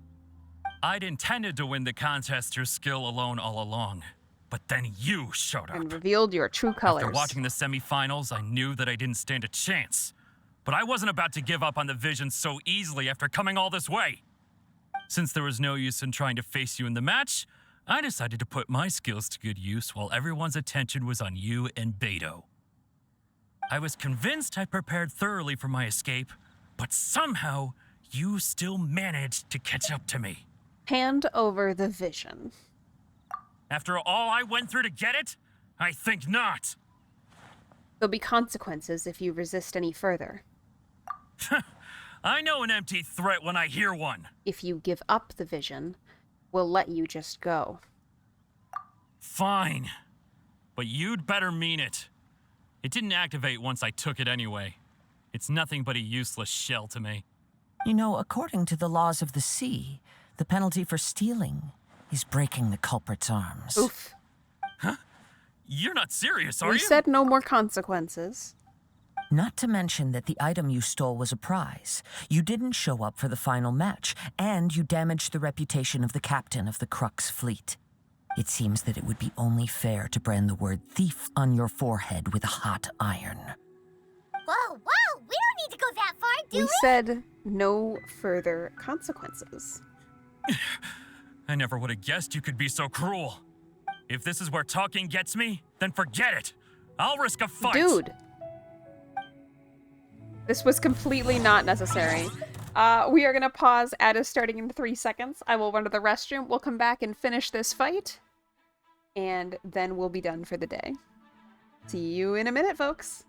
L: I'd intended to win the contest through skill alone all along. But then you showed up.
A: And revealed your true colors.
L: After watching the semifinals, I knew that I didn't stand a chance. But I wasn't about to give up on the vision so easily after coming all this way. Since there was no use in trying to face you in the match, I decided to put my skills to good use while everyone's attention was on you and Beto. I was convinced I prepared thoroughly for my escape, but somehow you still managed to catch up to me.
A: Hand over the vision.
L: After all I went through to get it? I think not.
A: There'll be consequences if you resist any further.
L: I know an empty threat when I hear one.
A: If you give up the vision, we'll let you just go.
L: Fine. But you'd better mean it. It didn't activate once I took it anyway. It's nothing but a useless shell to me.
F: You know, according to the laws of the sea, the penalty for stealing is breaking the culprit's arms.
A: Oof.
L: Huh? You're not serious, are you?
A: We said no more consequences.
F: Not to mention that the item you stole was a prize. You didn't show up for the final match, and you damaged the reputation of the captain of the Crux fleet. It seems that it would be only fair to brand the word thief on your forehead with a hot iron.
C: Whoa, whoa! We don't need to go that far, do we?
A: We said no further consequences.
L: I never would have guessed you could be so cruel. If this is where talking gets me, then forget it. I'll risk a fight.
A: Dude. This was completely not necessary. We are going to pause. Ad is starting in 3 seconds. I will run to the restroom. We'll come back and finish this fight. And then we'll be done for the day. See you in a minute, folks.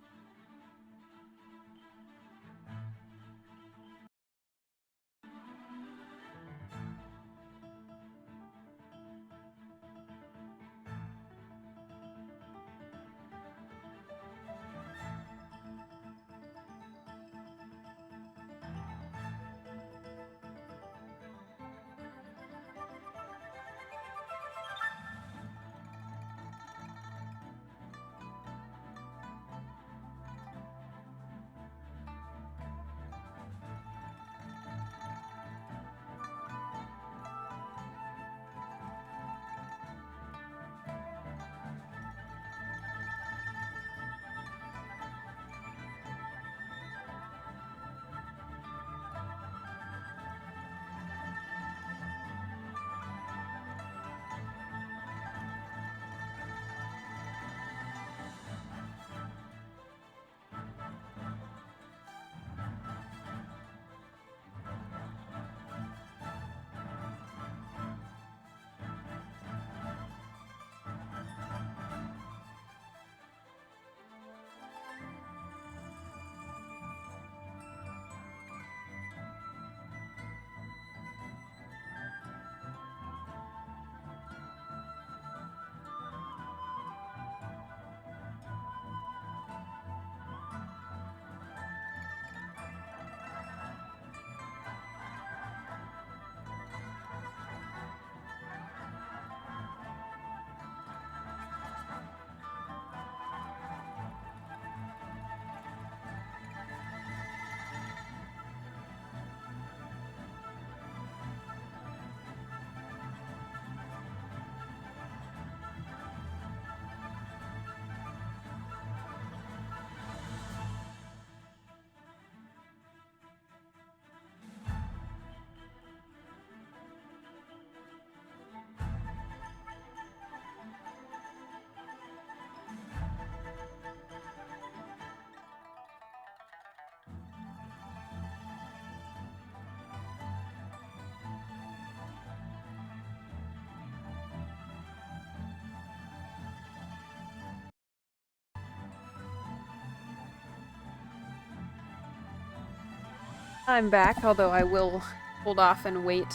A: I'm back, although I will hold off and wait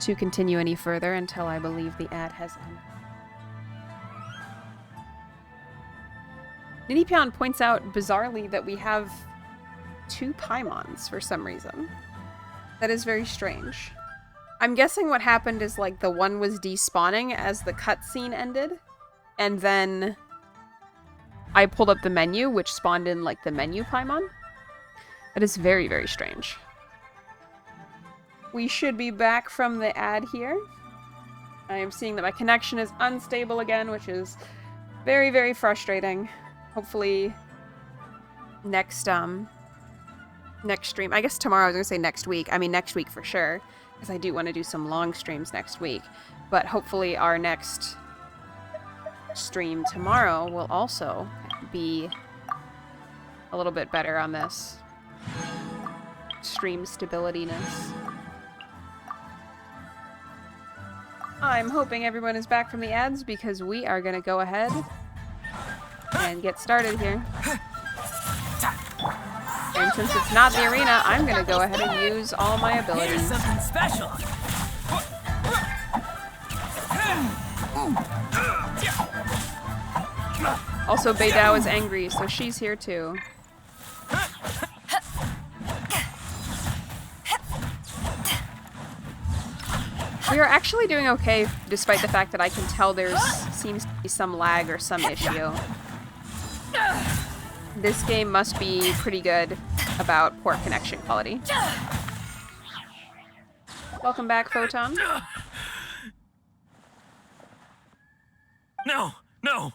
A: to continue any further until I believe the ad has ended. Ninipion points out bizarrely that we have 2 Paimons for some reason. That is very strange. I'm guessing what happened is like the one was despawning as the cutscene ended, and then I pulled up the menu, which spawned in like the menu Paimon. That is very, very strange. We should be back from the ad here. I am seeing that my connection is unstable again, which is very, very frustrating. Hopefully next stream. I guess tomorrow I was going to say next week. I mean next week for sure, because I do want to do some long streams next week. But hopefully our next stream tomorrow will also be a little bit better on this stream stability-ness. I'm hoping everyone is back from the ads because we are going to go ahead and get started here. And since it's not the arena, I'm going to go ahead and use all my abilities.
I: Here's something special.
A: Also, Beidou is angry, so she's here too. We are actually doing okay, despite the fact that I can tell there seems to be some lag or some issue. This game must be pretty good about poor connection quality. Welcome back, Photon.
L: No, no.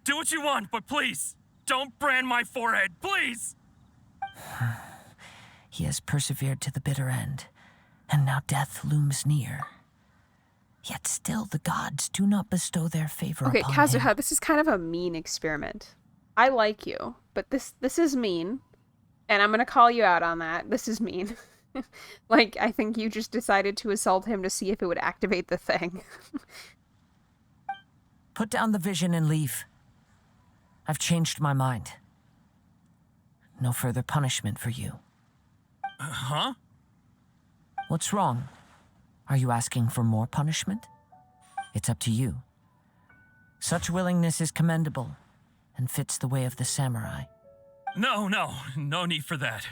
L: Do what you want, but please, don't brand my forehead, please!
F: He has persevered to the bitter end, and now death looms near. Yet still the gods do not bestow their favor
A: Okay,
F: upon
A: Kazuha,
F: him.
A: this is kind of a mean experiment. I like you, but this is mean. And I'm gonna call you out on that. This is mean. Like, I think you just decided to assault him to see if it would activate the thing.
F: Put down the vision and leave. I've changed my mind. No further punishment for you.
L: Huh?
F: What's wrong? Are you asking for more punishment? It's up to you. Such willingness is commendable and fits the way of the samurai.
L: No need for that.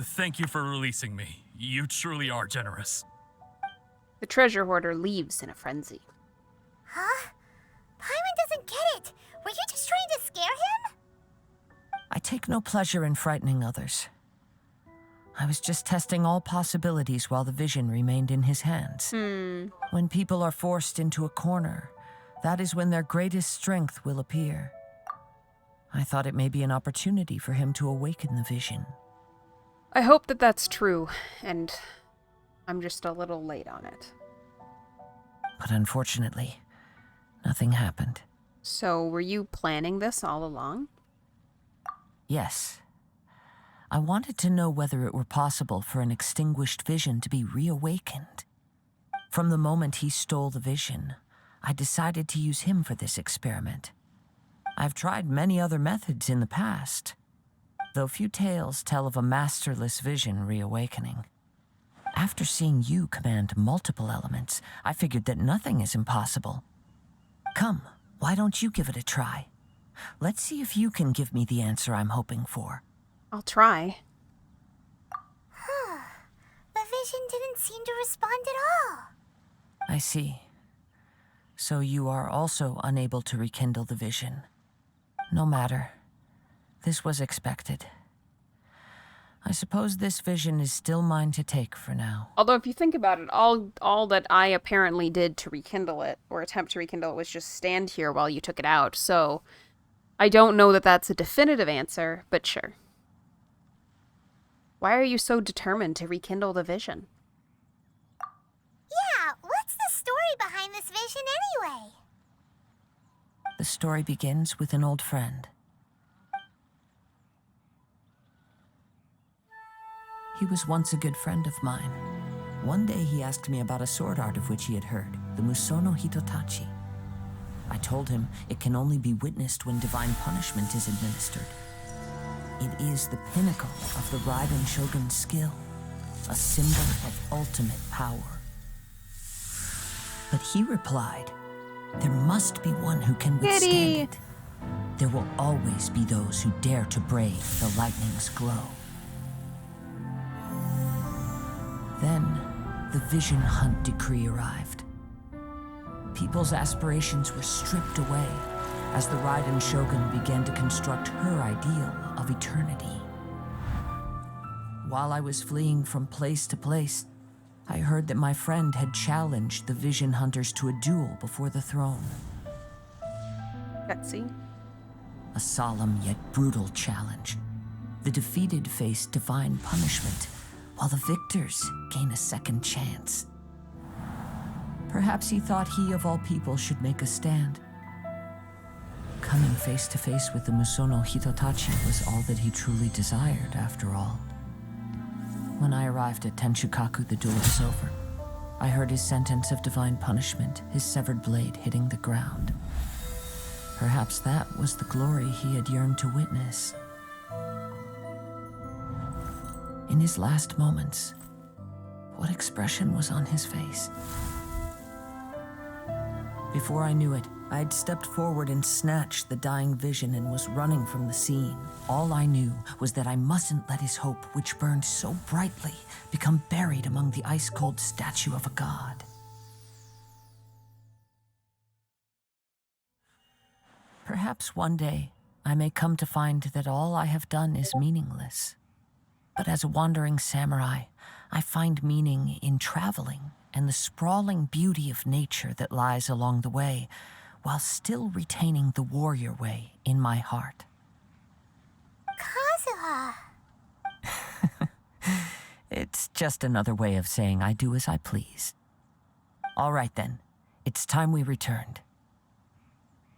L: Thank you for releasing me. You truly are generous.
A: The treasure hoarder leaves in a frenzy.
C: Huh? Paimon doesn't get it. Were you just trying to scare him?
F: I take no pleasure in frightening others. I was just testing all possibilities while the vision remained in his hands. When people are forced into a corner, that is when their greatest strength will appear. I thought it may be an opportunity for him to awaken the vision.
A: I hope that that's true, and I'm just a little late on it.
F: But unfortunately, nothing happened.
A: So, were you planning this all along?
F: Yes. I wanted to know whether it were possible for an extinguished vision to be reawakened. From the moment he stole the vision, I decided to use him for this experiment. I've tried many other methods in the past, though few tales tell of a masterless vision reawakening. After seeing you command multiple elements, I figured that nothing is impossible. Come, why don't you give it a try? Let's see if you can give me the answer I'm hoping for.
A: I'll try.
C: The vision didn't seem to respond at all.
F: I see. So you are also unable to rekindle the vision. No matter. This was expected. I suppose this vision is still mine to take for now.
A: Although if you think about it, all that I apparently did to rekindle it, or attempt to rekindle it, was just stand here while you took it out, so I don't know that that's a definitive answer, but sure. Why are you so determined to rekindle the vision?
C: Yeah, what's the story behind this vision anyway?
F: The story begins with an old friend. He was once a good friend of mine. One day he asked me about a sword art of which he had heard, the Musono Hitotachi. I told him it can only be witnessed when divine punishment is administered. It is the pinnacle of the Raiden Shogun's skill, a symbol of ultimate power. But he replied, there must be one who can withstand it. there will always be those who dare to brave the lightning's glow. Then, the Vision Hunt decree arrived. People's aspirations were stripped away as the Raiden Shogun began to construct her ideal of eternity. While I was fleeing from place to place, I heard that my friend had challenged the Vision Hunters to a duel before the throne.
A: Let's see.
F: A solemn yet brutal challenge. The defeated face divine punishment, while the victors gain a second chance. Perhaps he thought he of all people should make a stand. Coming face to face with the Musono Hitotachi was all that he truly desired, after all. When I arrived at Tenshukaku, the duel was over. I heard his sentence of divine punishment, his severed blade hitting the ground. Perhaps that was the glory he had yearned to witness. In his last moments, what expression was on his face? Before I knew it, I had stepped forward and snatched the dying vision and was running from the scene. All I knew was that I mustn't let his hope, which burned so brightly, become buried among the ice-cold statue of a god. Perhaps one day, I may come to find that all I have done is meaningless. But as a wandering samurai, I find meaning in traveling and the sprawling beauty of nature that lies along the way, while still retaining the warrior way in my heart.
C: Kazuha.
F: It's just another way of saying I do as I please. All right then, it's time we returned.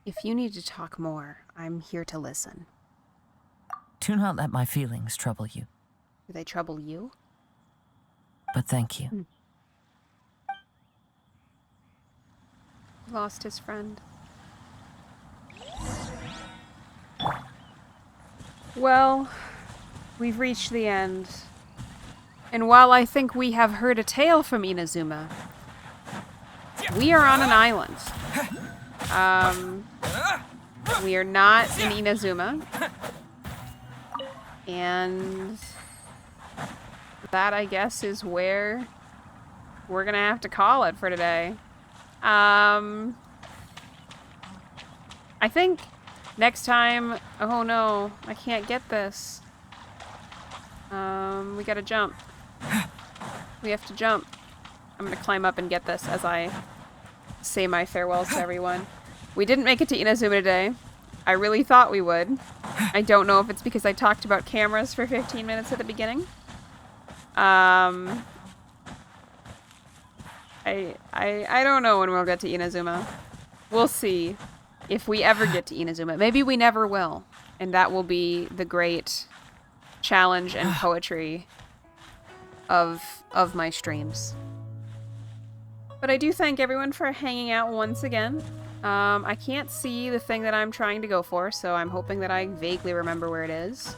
A: If you need to talk more, I'm here to listen.
F: Do not let my feelings trouble you.
A: Do they trouble you?
F: But thank you.
A: Lost his friend. Well, we've reached the end. And while I think we have heard a tale from Inazuma, we are on an island. We are not in Inazuma. And that, I guess, is where we're gonna have to call it for today. I think next time... Oh no, I can't get this. We gotta jump. We have to jump. I'm gonna climb up and get this as I say my farewells to everyone. We didn't make it to Inazuma today. I really thought we would. I don't know if it's because I talked about cameras for 15 minutes at the beginning. I don't know when we'll get to Inazuma. We'll see if we ever get to Inazuma. Maybe we never will. And that will be the great challenge and poetry of my streams. But I do thank everyone for hanging out once again. I can't see the thing that I'm trying to go for, so I'm hoping that I vaguely remember where it is.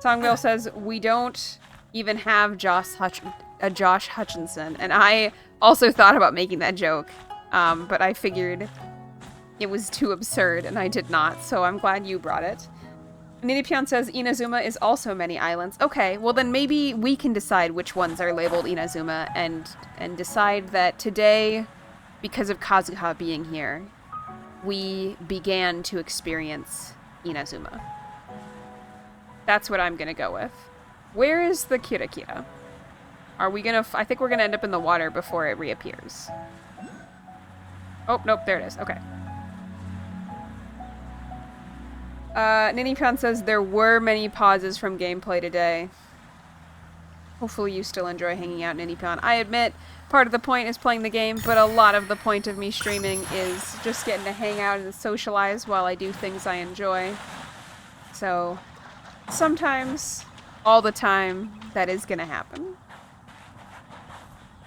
A: Songbell says, we don't even have Josh Hutchinson. And I also thought about making that joke, but I figured it was too absurd, and I did not, so I'm glad you brought it. Ninipion says Inazuma is also many islands. Okay, well then maybe we can decide which ones are labeled Inazuma and decide that today, because of Kazuha being here, we began to experience Inazuma. That's what I'm gonna go with. Where is the Kirakira? Are we gonna... I think we're gonna end up in the water before it reappears. Oh, nope, there it is. Okay. Ninipion says there were many pauses from gameplay today. Hopefully you still enjoy hanging out, Ninipion. I admit, part of the point is playing the game, but a lot of the point of me streaming is just getting to hang out and socialize while I do things I enjoy. So, sometimes, all the time, that is gonna happen.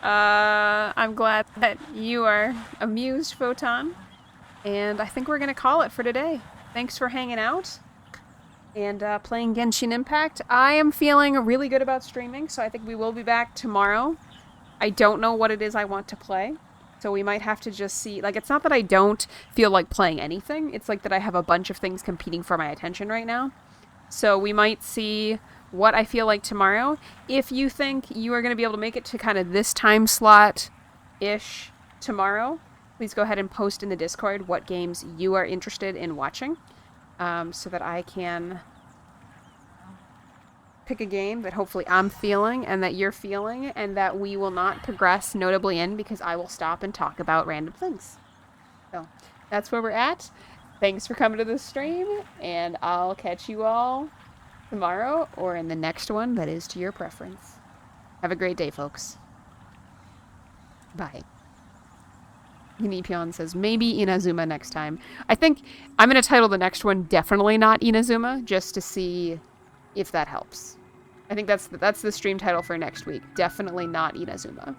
A: I'm glad that you are amused, Photon. And I think we're gonna call it for today. Thanks for hanging out and playing Genshin Impact. I am feeling really good about streaming, so I think we will be back tomorrow. I don't know what it is I want to play. So we might have to just see, like, it's not that I don't feel like playing anything. It's like that I have a bunch of things competing for my attention right now. So we might see what I feel like tomorrow. If you think you are going to be able to make it to kind of this time slot-ish tomorrow, please go ahead and post in the Discord what games you are interested in watching, so that I can pick a game that hopefully I'm feeling and that you're feeling and that we will not progress notably in, because I will stop and talk about random things. So that's where we're at. Thanks for coming to the stream, and I'll catch you all tomorrow or in the next one that is to your preference. Have a great day, folks. Bye. Unipion says, maybe Inazuma next time. I think I'm going to title the next one definitely not Inazuma, just to see if that helps. I think that's the stream title for next week. Definitely not Inazuma.